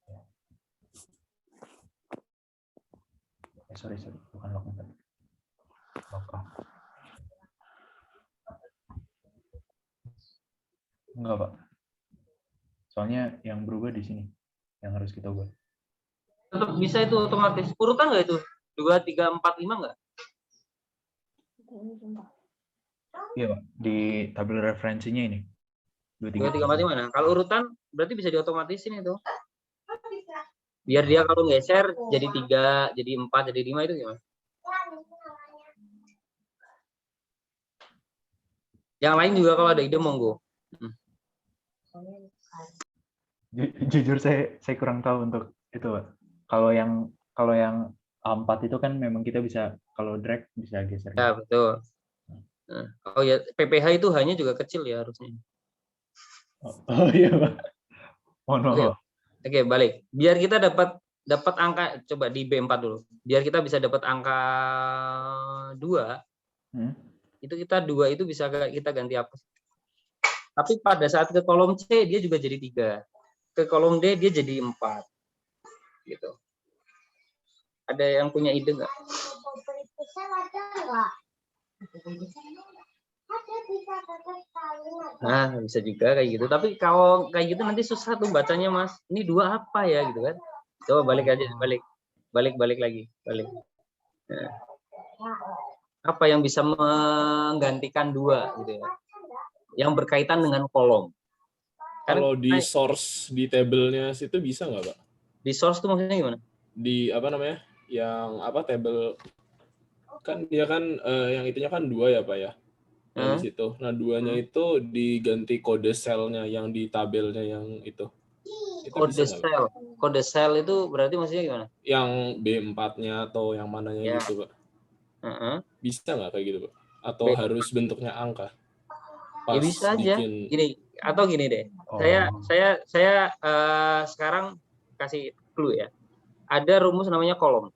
Ya. Sorry, bukan log 4. Log A. Enggak, Pak. Soalnya yang berubah di sini. Yang harus kita ubah. Tetap bisa itu otomatis. Urutan nggak itu? 2, 3, 4, 5 nggak? Iya, Pak. Di tabel referensinya ini. 2, 2, 3, 4, 5. Nah, kalau urutan berarti bisa diotomatisin itu. Biar dia kalau geser jadi 3, jadi 4, jadi 5 itu gimana? Yang lain juga kalau ada ide monggo. Jujur saya kurang tahu untuk itu, Pak. Kalau yang 4 itu kan memang kita bisa kalau drag bisa geser. Ya, betul. Nah, oh ya, PPH itu hanya juga kecil ya harusnya. Oh iya, Pak. Mohon maaf. Oke, balik. Biar kita dapat angka, coba di B4 dulu. Biar kita bisa dapat angka 2, itu kita 2 itu bisa kita ganti apa? Tapi pada saat ke kolom C dia juga jadi 3. Ke kolom D dia jadi 4. Gitu. Ada yang punya ide nggak? Nah, bisa juga kayak gitu. Tapi kalau kayak gitu nanti susah tuh bacanya, Mas. Ini 2 apa ya gitu kan? Coba balik aja, balik lagi, balik. Nah, apa yang bisa menggantikan 2 gitu ya? Yang berkaitan dengan kolom. Kalau di source di tabelnya situ bisa nggak, Pak? Di source tuh maksudnya gimana? Di apa namanya? Yang apa tabel kan dia kan yang itunya kan 2 ya, Pak ya? Yang di situ. Nah, 2-nya itu diganti kode selnya yang di tabelnya yang itu. Itu Kode bisa sel. Kode sel itu berarti maksudnya gimana? Yang B4-nya atau yang mananya Ya. gitu, Pak. Bisa nggak kayak gitu, Pak? Atau harus bentuknya angka? Ya bisa aja. Gini deh. Saya sekarang kasih clue ya. Ada rumus namanya kolom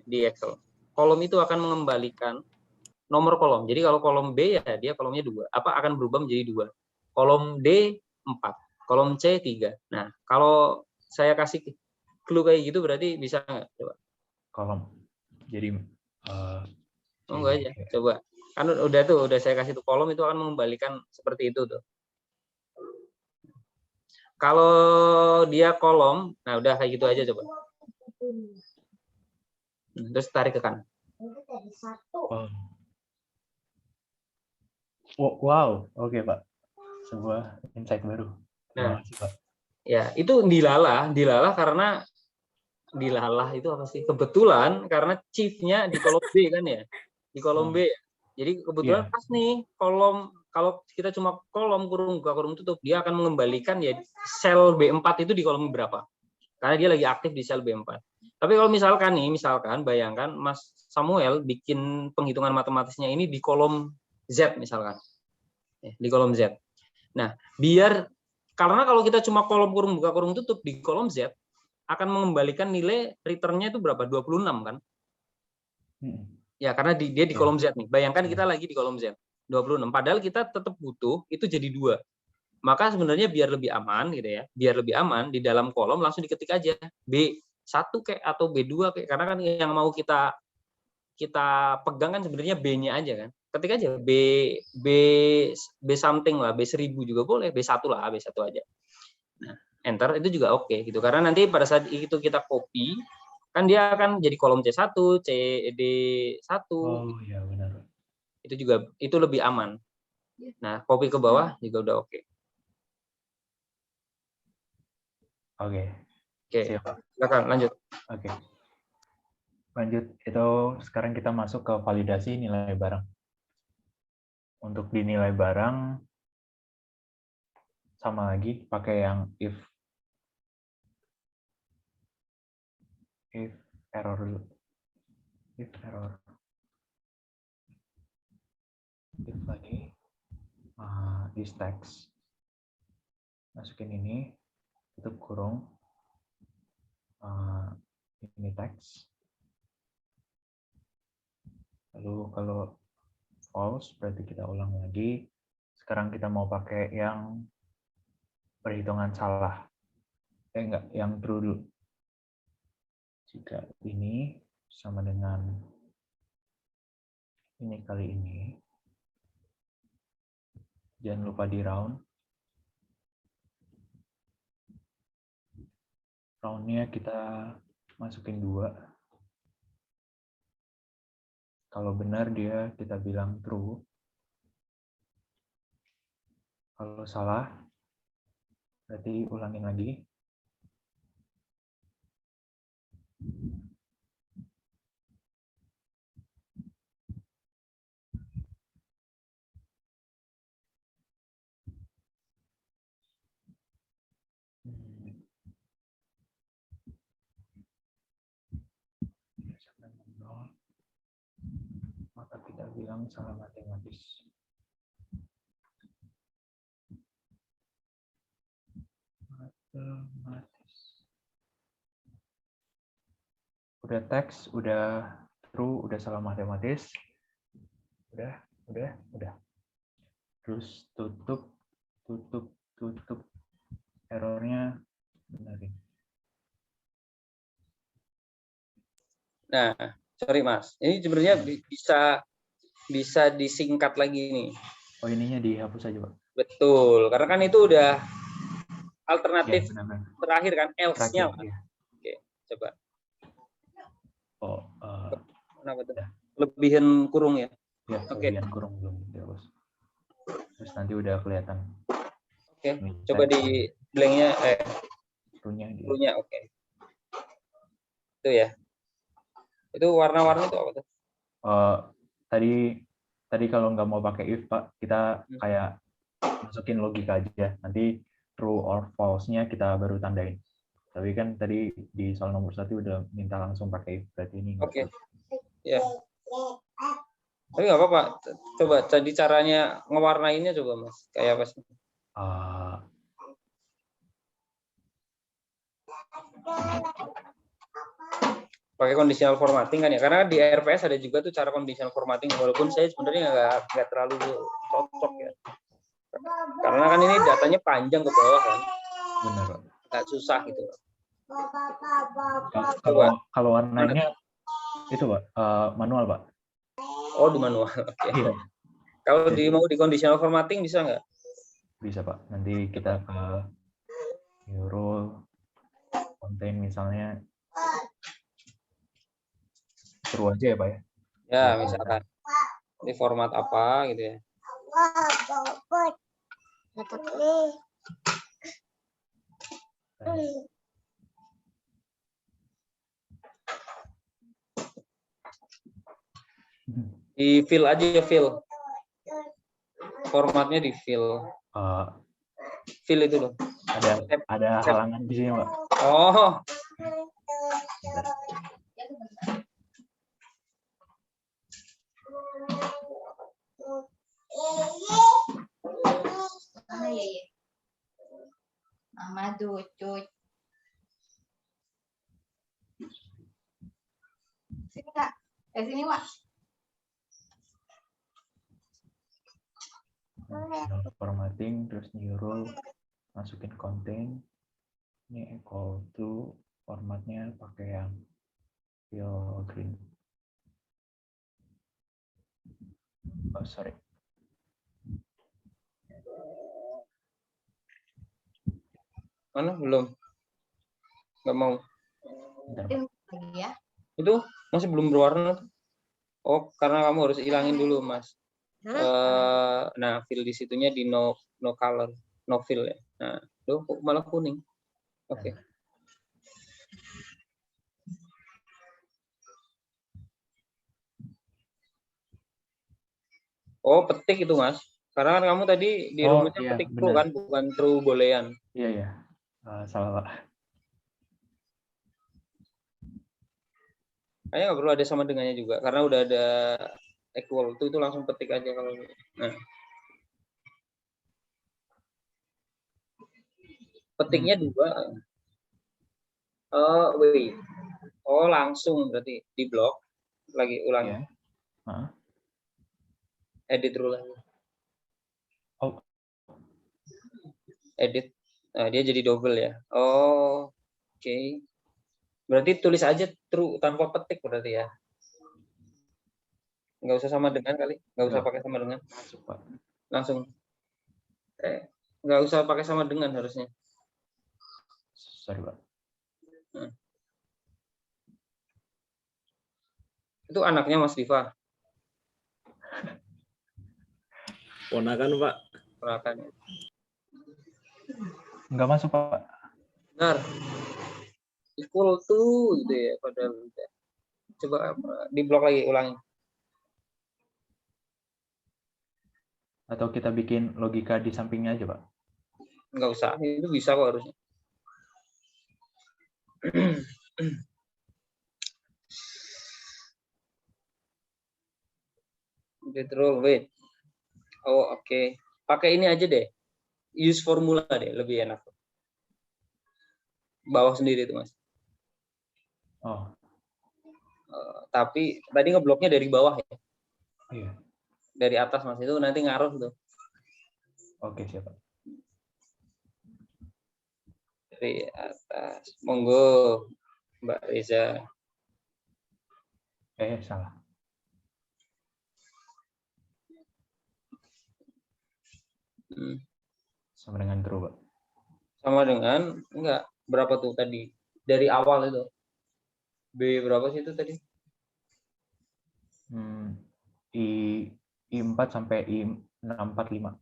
di Excel. Kolom itu akan mengembalikan nomor kolom. Jadi kalau kolom B ya dia kolomnya 2. Apa akan berubah menjadi 2. Kolom D 4. Kolom C 3. Nah, kalau saya kasih clue kayak gitu berarti bisa nggak? Coba. Kolom. Jadi enggak aja. Coba. Kan udah saya kasih tuh kolom itu akan mengembalikan seperti itu tuh. Kalau dia kolom, nah udah kayak gitu aja coba. Terus tarik ke kanan. Wow, oke, Pak. Sebuah insight baru. Terima kasih, Pak. Ya, itu dilalah karena dilalah itu apa sih? Kebetulan karena chief-nya di kolom B kan ya. Di kolom B. Jadi kebetulan pas nih kolom, kalau kita cuma kolom kurung buka kurung tutup, dia akan mengembalikan ya sel B4 itu di kolom berapa. Karena dia lagi aktif di sel B4. Tapi kalau misalkan bayangkan Mas Samuel bikin penghitungan matematisnya ini di kolom Z misalkan. Di kolom Z. Nah, karena kalau kita cuma kolom kurung buka kurung tutup di kolom Z akan mengembalikan nilai return-nya itu berapa? 26 kan? Ya, karena dia di kolom Z nih. Bayangkan kita lagi di kolom Z. 26. Padahal kita tetap butuh itu jadi 2. Maka sebenarnya biar lebih aman gitu ya. Biar lebih aman di dalam kolom langsung diketik aja B1 kayak atau B2 kayak, karena kan yang mau kita pegang kan sebenarnya B-nya aja kan. Ketik aja B something lah, B1000 juga boleh, B1 lah, B1 aja. Nah, enter itu juga oke gitu. Karena nanti pada saat itu kita copy kan dia akan jadi kolom C1, CD1. Oh iya benar. Itu lebih aman. Nah, copy ke bawah juga udah oke. Oke. Siap. Silakan lanjut. Oke. Lanjut, itu sekarang kita masuk ke validasi nilai barang. Untuk dinilai barang sama lagi pakai yang if error dulu. If lagi this text, masukin ini, tutup kurung, ini teks. Lalu kalau false, berarti kita ulang lagi. Sekarang kita mau pakai yang perhitungan salah. Enggak, yang true dulu. Jika ini sama dengan ini kali ini, jangan lupa di round. Roundnya kita masukin 2. Kalau benar dia kita bilang true. Kalau salah, berarti ulangin lagi. Maka kita bilang salah matematis. Matematis. Udah teks, udah true, udah salah matematis. Udah. Terus tutup. Errornya benerin. Nah, sorry Mas. Ini sebenarnya bisa disingkat lagi nih. Oh, ininya dihapus aja, Pak. Betul, karena kan itu udah Ya, alternatif benar-benar. terakhir kan, else-nya. Terakhir, ya. Oke, coba. Oh, Kenapa tuh? ya. Lebihan kurung ya? Ya, Oke. kelebihan kurung belum dihapus. Terus nanti udah kelihatan. Oke, Ini coba teks. di blank-nya, True-nya oke. Itu ya. Itu warna-warni itu apa tuh? Tadi kalau nggak mau pakai if, Pak, kita kayak masukin logika aja. Nanti true or false-nya kita baru tandain. Tapi kan tadi di soal nomor 1 udah minta langsung pakai if, berarti ini nggak Oke. true. Ya. Tapi nggak apa-apa. Coba tadi caranya ngewarnainnya coba Mas. Kayak apa sih? Pakai conditional formatting kan ya, karena di RPS ada juga tuh cara conditional formatting, walaupun saya sebenarnya nggak terlalu cocok ya, karena kan ini datanya panjang ke bawah kan. Benar, Pak. Nggak susah gitu. Kalau warnanya itu, Pak, manual, Pak. Oh, di manual. Oke. Iya. Kalau mau di conditional formatting bisa nggak? Bisa, Pak. Nanti kita ke new rule contain misalnya true aja ya, Pak ya. Ya, misalkan di format apa gitu ya. Di fill aja ya, fill. Formatnya di fill. Fill itu loh. Ada halangan di sini, Pak. Oh. Bentar. Mama cucut. Sini Kak. Sini Mak. Formatting, terus new rule, masukin contain. Ini equal to, formatnya pakai yang fill green. Oh, sorry. Mana belum? Nggak mau. Ya. Itu masih belum berwarna. Oh, karena kamu harus hilangin dulu, Mas. Nah, fill di situnya di no color, no fill ya. Nah, tuh malah kuning. Oke. Oh, petik itu, Mas. Karena kan kamu tadi di rumusnya petik true kan, bukan true boolean. Iya. Salah, Pak. Kayaknya nggak perlu ada sama dengannya juga, karena udah ada equal itu langsung petik aja kalau. Nah. Petiknya 2. Oh, wait. Oh, langsung berarti di blok. Lagi ulangi. Edit rule. Oh, Edit. Nah, dia jadi double ya. Oh, oke. Berarti tulis aja true tanpa petik berarti ya. Nggak usah sama dengan kali. Nggak usah pakai sama dengan. Langsung. Nggak usah pakai sama dengan harusnya. sorry Pak. Itu anaknya Mas Diva. Ponakan Pak. Ponakannya. Nggak masuk Pak. Benar. Equal to gitu ya padahal udah. Coba di blok lagi ulangi. Atau kita bikin logika di sampingnya aja Pak. Nggak usah, itu bisa kok harusnya. Betul, wait. Oh, oke. Pakai ini aja deh. Use formula deh, lebih enak. Bawah sendiri itu, Mas. Oh. Tapi tadi ngebloknya dari bawah ya. Iya. Dari atas Mas, itu nanti ngaruh tuh. Oke, siap Pak. Dari atas. Monggo, Mbak Reza. Salah. Sama dengan true, Pak. Sama dengan, enggak, berapa tuh tadi? Dari awal itu. B berapa sih itu tadi? I4 sampai I645.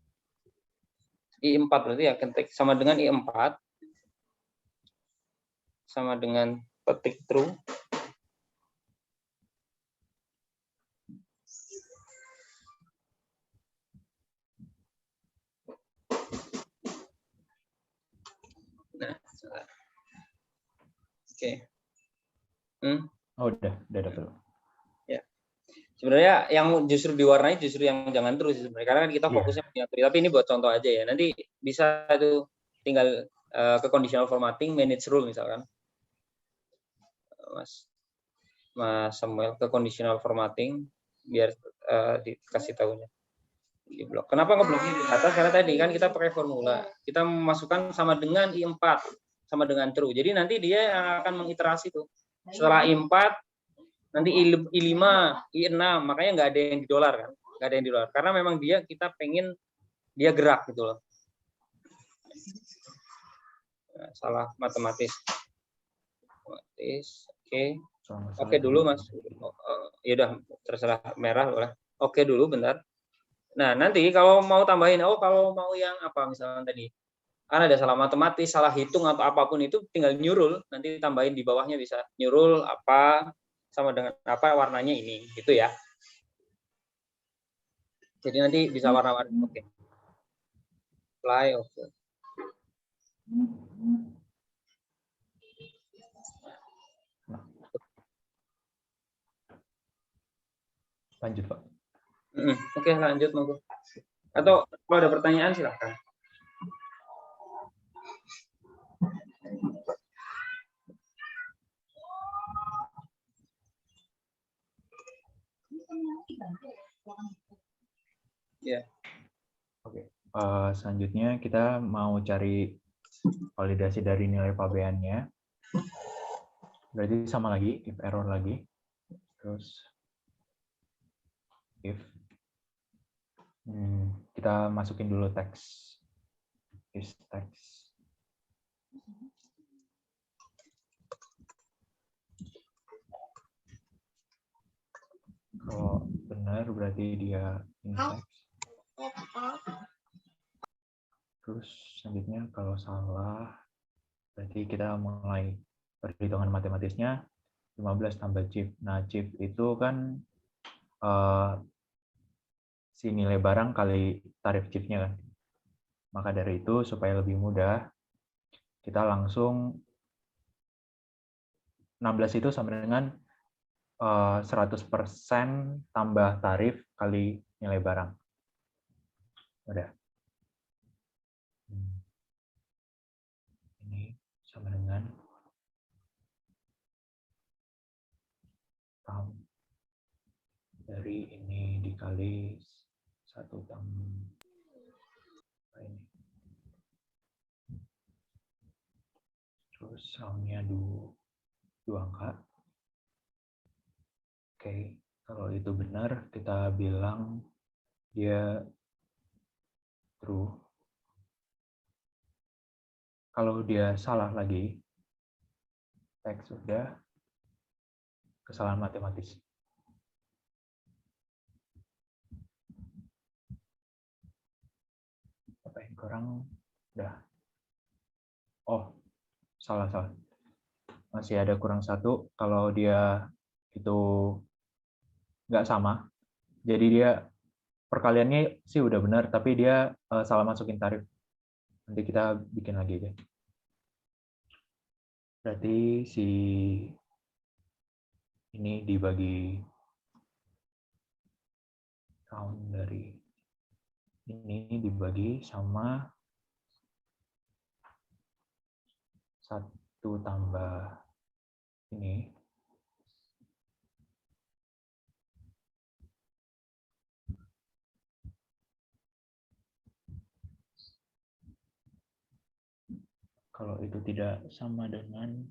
I4 berarti ya, ketik sama dengan I4. Sama dengan petik true. Nah, oke. Oh, udah dapet. Ya. Sebenarnya yang justru diwarnai justru yang jangan terus sebenarnya. Karena kan kita fokusnya punya tree. Tapi ini buat contoh aja ya. Nanti bisa itu tinggal ke conditional formatting, manage rule misalkan. Mas Samuel ke conditional formatting biar dikasih tahunya di blok. Kenapa ngebloknya di atas? Karena tadi kan kita pakai formula. Kita memasukkan sama dengan I4 sama dengan true. Jadi nanti dia akan mengiterasi tuh. Setelah I4 nanti I5, I6, makanya nggak ada yang di dolar kan? Nggak ada yang di dolar. Karena memang kita pengen dia gerak gitu loh. Nah, salah matematis. Oke. Oke dulu Mas. Ya udah terserah merah boleh. Oke dulu bentar. Nah, nanti kalau mau tambahin kalau mau yang apa misalnya tadi. Kan ada salah matematis, salah hitung atau apapun itu tinggal nyurul, nanti tambahin di bawahnya bisa nyurul apa sama dengan apa warnanya ini gitu ya. Jadi nanti bisa warna-warni. Oke. Apply oke. Lanjut, Pak. Oke, lanjut monggo. Atau kalau ada pertanyaan silahkan. Ya. Oke. Selanjutnya kita mau cari validasi dari nilai pabeannya. Berarti sama lagi, if error lagi. Terus if kita masukin dulu teks. Is text. Kalau benar berarti dia in text. Terus selanjutnya kalau salah berarti kita mulai perhitungan matematisnya 15 tambah chip. Nah, chip itu kan si nilai barang kali tarif chipnya kan. Maka dari itu supaya lebih mudah kita langsung 16 itu sama dengan 100% tambah tarif kali nilai barang. Udah. Ini sama dengan tahun dari ini dikali 1 tambah ini. Terus roundnya 2 angka. Oke, kalau itu benar, kita bilang dia true. Kalau dia salah lagi, teks sudah kesalahan matematis. Apa yang kurang? Udah. Oh, salah. Masih ada kurang 1. Kalau dia itu nggak sama, jadi dia perkaliannya sih udah benar, tapi dia salah masukin tarif. Nanti kita bikin lagi aja. Berarti si ini dibagi round dari ini dibagi sama 1 tambah ini. Kalau itu tidak sama dengan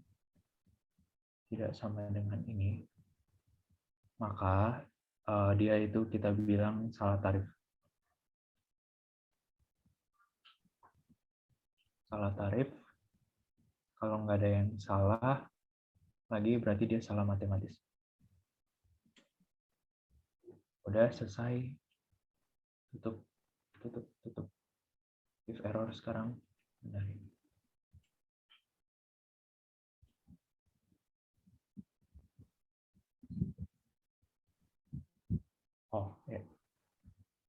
ini, maka dia itu kita bilang salah tarif. Salah tarif. Kalau nggak ada yang salah lagi, berarti dia salah matematis. Udah selesai. Tutup. If error sekarang. Benar. Oh, ya.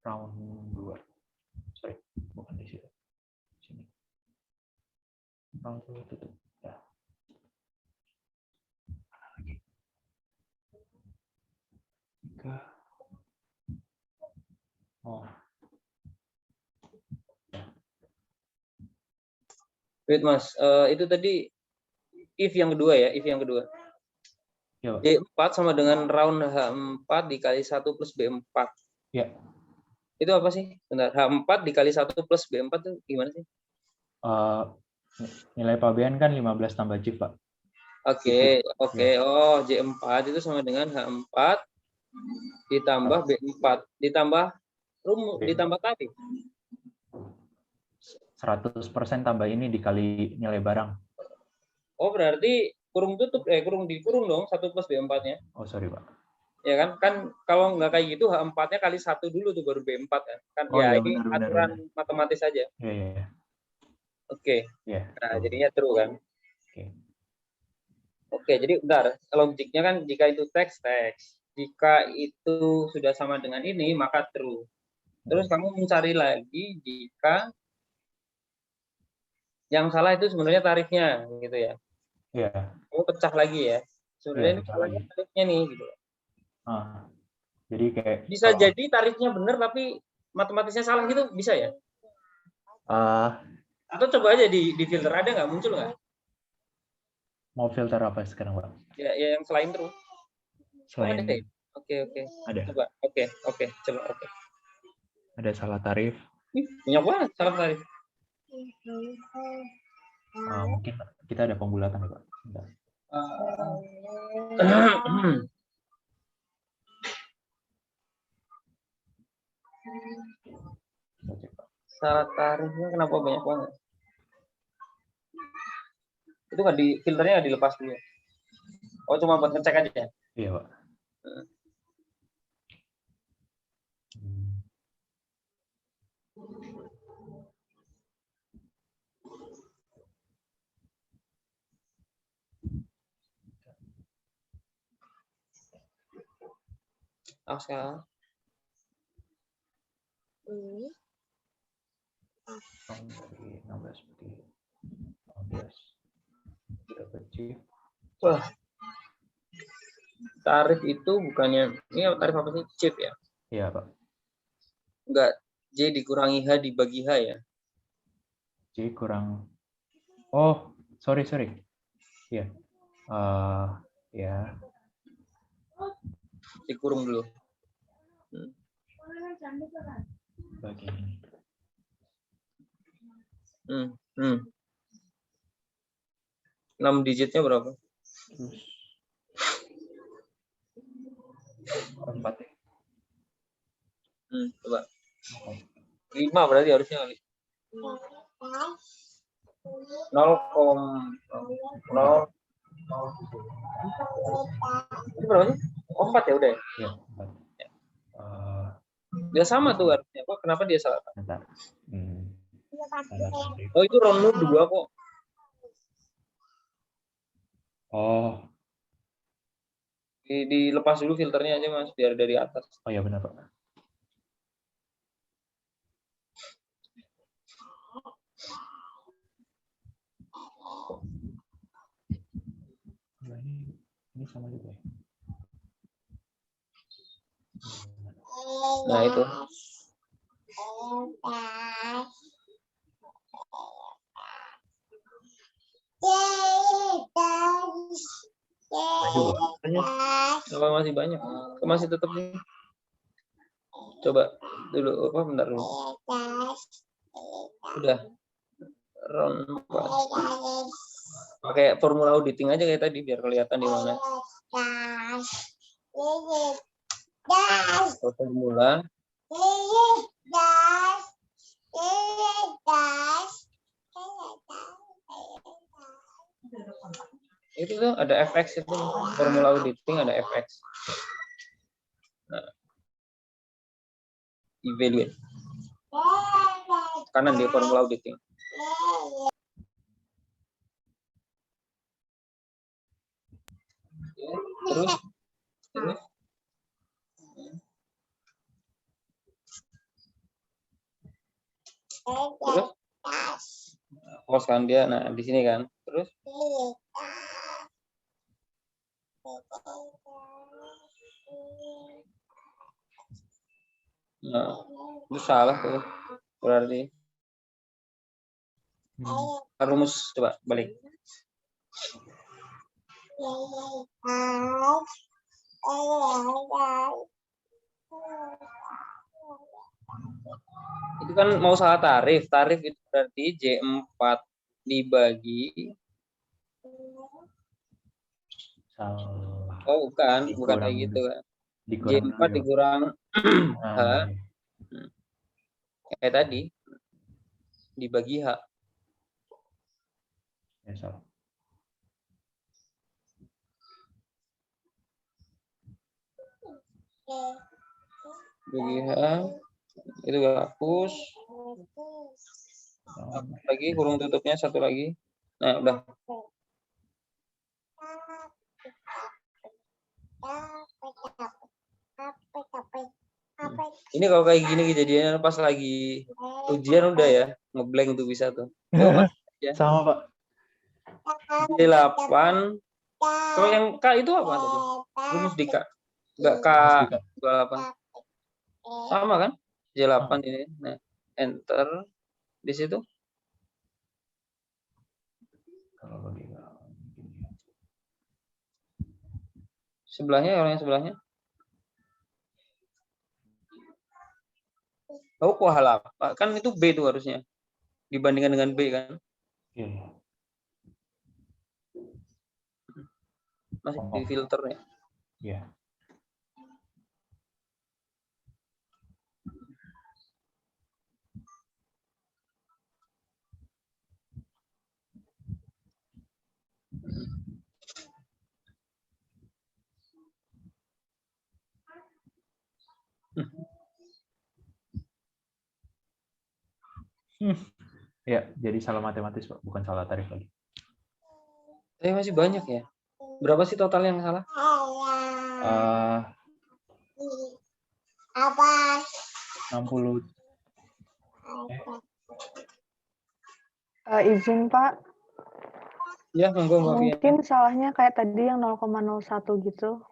Round 2. Sorry, bukan di situ. Sini. Round 2 tutup. Ya. Mana lagi? 3. Oh. Wait, Mas. Itu tadi if yang kedua ya, if yang kedua. Ya, Pak. D4 sama dengan round H4 dikali 1 plus B4. Ya. Itu apa sih? Bentar, H4 dikali 1 plus B4 itu gimana sih? Nilai pabean kan 15 tambah JIF, Pak. Oke. Ya. Oh, J4 itu sama dengan H4 ditambah B4 ditambah ditambah tadi. 100% tambah ini dikali nilai barang. Oh, berarti kurung tutup kurung dikurung dong 1 plus B4-nya. Oh, sorry, Pak. Ya kan? Kan kalau nggak kayak gitu H4-nya kali 1 dulu tuh baru B4 kan. Kan Oh, ya iya, ini benar. aturan matematis aja. Iya. Oke. Iya. Nah, jadinya true kan. Oke. Oke, jadi bentar. Logiknya kan jika itu teks. Jika itu sudah sama dengan ini, maka true. Terus kamu mencari lagi jika yang salah itu sebenarnya tarifnya, gitu ya. Iya. Kamu pecah lagi ya. Sebenarnya ini salahnya tarifnya nih, gitu. Jadi kayak bisa jadi tarifnya benar tapi matematisnya salah gitu, bisa ya? Atau coba aja di filter, ada nggak, muncul nggak? Mau filter apa sekarang, Pak? Ya yang selain true. Selain ada. Oke. Ada. Coba. Oke. Coba. Oke. Ada salah tarif. Banyak banget salah tarif. Mungkin kita ada pembulatan, Pak. Bentar. Salah tarifnya kenapa banyak banget? Itu nggak di filternya nggak dilepas dulu. Oh, cuma buat ngecek aja. Iya, Pak. Sekarang. Dari 16 seperti 15. Sudah kecil. Wah. Tarif itu bukannya, ini tarif apa sih? Chip ya? Iya, Pak. Enggak, J dikurangi H dibagi H ya? J kurang. Oh, sorry. Iya. Ya. Dikurung dulu. bagi ini. 6 digitnya berapa? Terus 4 ya. Coba. 5 berarti harusnya kali. 0,0. Itu berapa sih? 4 ya udah ya? Ya, 4. Dia sama tuh harusnya. Kok kenapa dia salah? Bentar. Oh, itu roundmu 2 kok. Oh. Dilepas dulu filternya aja Mas, biar dari atas. Oh ya benar Pak. Ini sama juga ya. Nah, itu. Banyak. Masih banyak. Masih tetap nih. Coba dulu bentar dulu. Udah. Round 4. Pakai formula auditing aja kayak tadi biar kelihatan di mana. Formula. Itu tuh ada FX itu formula auditing ada FX. Nah, evaluate kanan di formula auditing. Terus pause kan dia. Nah, di sini kan. Terus nah, itu salah tuh berarti. Rumus coba balik. Itu kan mau salah tarif. Tarif itu berarti J4 dibagi. Salah. Oh, bukan kayak gitu kan. J4 dikurang H. Kayak tadi. Dibagi H. Ya, salah. Bagi H. Itu hapus. Lagi kurung tutupnya satu lagi. Nah, udah. Ini kalau kayak gini kejadiannya pas lagi ujian udah ya, ngeblank tuh bisa tuh. Oh, Mas, ya. Sama Pak. J8. Kalau yang K itu apa tadi? Rumus di K. Enggak K28. Sama kan? J8 ini. Nah, enter di situ. Kalau bagi Sebelahnya, orang yang sebelahnya. Oh, kok hal apa? Kan itu B itu harusnya. Dibandingkan dengan B kan. Iya. Masih di filter ya. Iya. Ya, jadi salah matematis Pak, bukan salah tarif lagi. Tapi masih banyak ya. Berapa sih total yang salah? 60. Izin Pak. Ya, mungkin salahnya kayak tadi yang 0,01 gitu.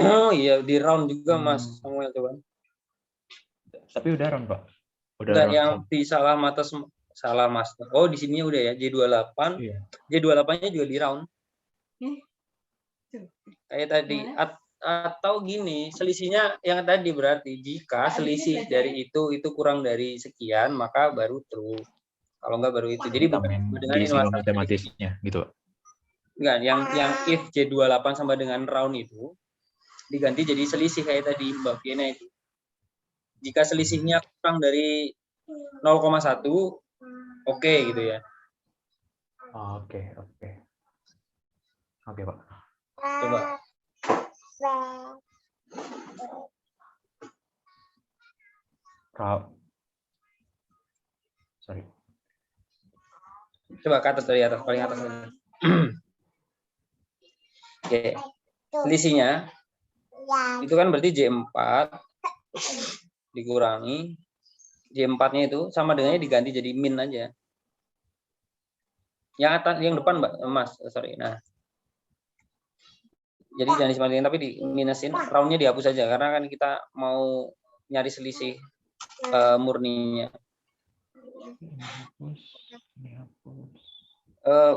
Oh iya, di round juga Mas Samuel coba. Tapi udah round Pak. Udah enggak, round yang di salah Mas. Oh, di sininya udah ya, J28. Iya. J28-nya juga di round. Kayak tadi atau gini, selisihnya yang tadi berarti jika selisih dari itu kurang dari sekian, maka baru true. Kalau enggak baru itu. Jadi bukan dengan di ini simbol matematisnya gitu. Enggak, yang if J28 sama dengan round itu diganti jadi selisih kayak tadi Mbak Fiena itu. Jika selisihnya kurang dari 0,1, oke gitu ya. Oke. Oke, Pak. Coba. Sorry. Coba ke atas dari atas, paling atas. Oke. Selisihnya itu kan berarti J4 dikurangi J4-nya itu sama dengannya diganti jadi min aja. Yang atas, yang depan Mbak, Mas, sorry. Nah. Jadi jangan disamain tapi di minusin, roundnya dihapus aja karena kan kita mau nyari selisih murninya.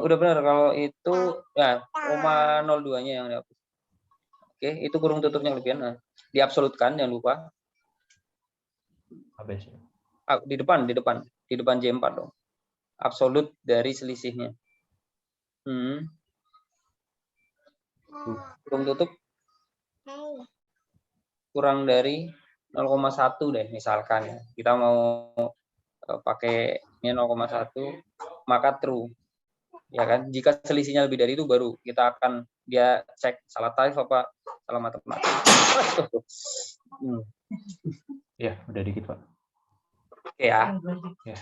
Udah benar kalau itu ya 0,02-nya yang dihapus. Oke, itu kurung tutupnya kelebihan. Nah, diabsolutkan jangan lupa. Habis. Di depan J4 dong. Absolut dari selisihnya. Kurung tutup kurang dari 0,1 deh misalkan ya. Kita mau pakai 0,1 maka true. Ya kan? Jika selisihnya lebih dari itu baru kita akan dia cek salah tarif apa salah matematik. Ya, udah dikit, Pak. Oke ya. Ya.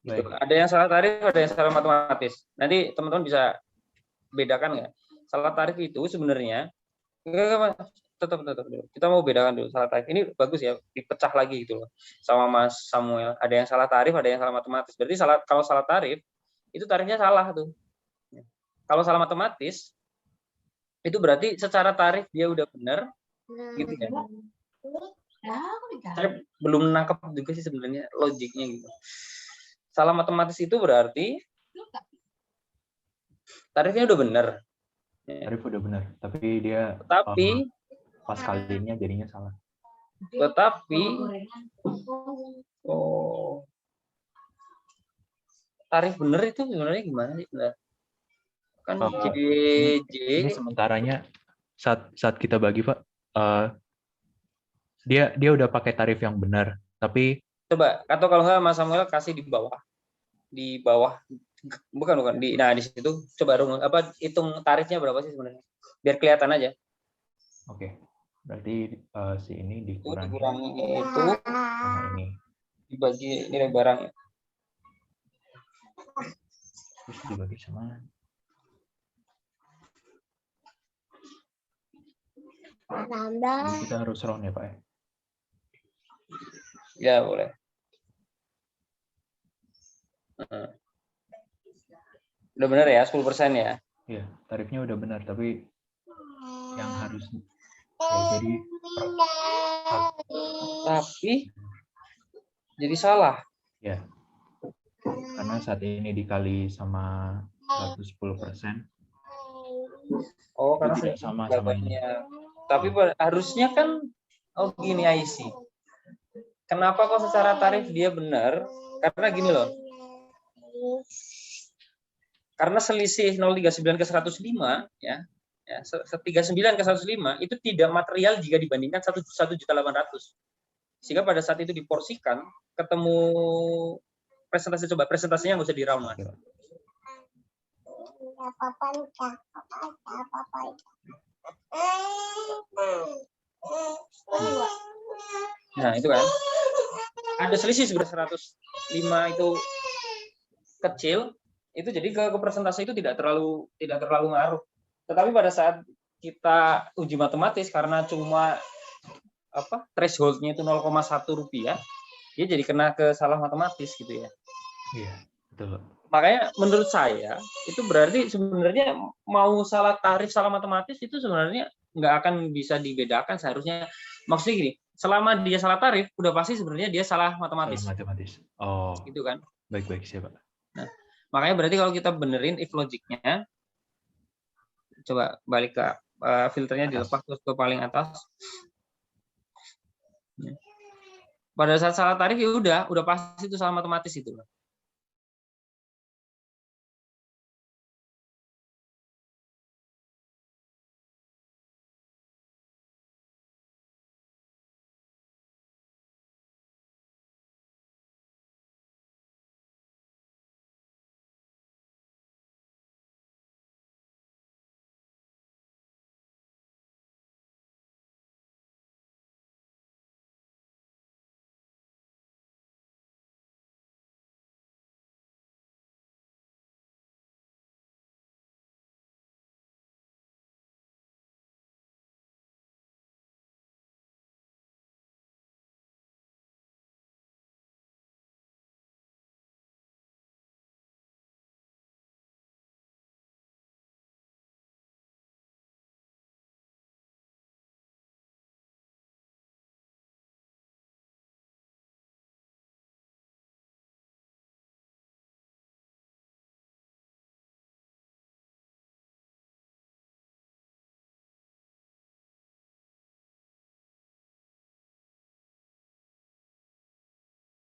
Nah, gitu. Ada yang salah tarif, ada yang salah matematis. Nanti teman-teman bisa bedakan nggak? Salah tarif itu sebenarnya tetap kita mau bedakan dulu salah tarif. Ini bagus ya, dipecah lagi gitu loh sama Mas Samuel. Ada yang salah tarif, ada yang salah matematis. Berarti kalau salah tarif itu tarifnya salah tuh. Kalau salah matematis itu berarti secara tarif dia udah benar gitu ya. Saya belum nangkep juga sih sebenarnya logiknya gitu. Salah matematis itu berarti tarifnya udah benar. Tarif udah benar, tapi dia pas kalinya jadinya salah. Tetapi tarif benar itu sebenarnya gimana sih? Kan ini sementaranya saat kita bagi, Pak, dia udah pakai tarif yang benar, tapi coba atau kalau nggak Mas Samuel kasih di bawah bukan di situ coba hitung tarifnya berapa sih sebenarnya biar kelihatan aja. Oke. Berarti si ini dikurangi itu sama ini dibagi nilai barangnya terus dibagi sama ini kita harus round ya, Pak ya? Ya boleh. Udah benar ya 10% ya? Iya, tarifnya udah benar, tapi yang harus ya, tapi jadi salah. Ya, karena saat ini dikali sama 110%. Oh, karena tidak sama ini. Tapi harusnya kan gini IC. Kenapa kok secara tarif dia benar? Karena gini loh. Karena selisih 039 ke 105 ya 39 ke 105 itu tidak material jika dibandingkan 1.800. Sehingga pada saat itu diporsikan ketemu presentasinya nggak usah di round lah. Nah, itu kan. Ada selisih sebenarnya 105 itu kecil, itu jadi ke presentasi itu tidak terlalu ngaruh. Tetapi pada saat kita uji matematis karena cuma threshold-nya itu 0,1 rupiah, dia jadi kena ke salah matematis gitu ya. Iya, betul. Makanya menurut saya itu berarti sebenarnya mau salah tarif salah matematis itu sebenarnya nggak akan bisa dibedakan seharusnya. Maksudnya gini, selama dia salah tarif udah pasti sebenarnya dia salah matematis. Salah matematis. Oh. Gitu kan? Baik siapa. Nah, makanya berarti kalau kita benerin if logiknya, coba balik ke filternya dilepas terus ke paling atas. Pada saat salah tarif ya udah pasti itu salah matematis itu.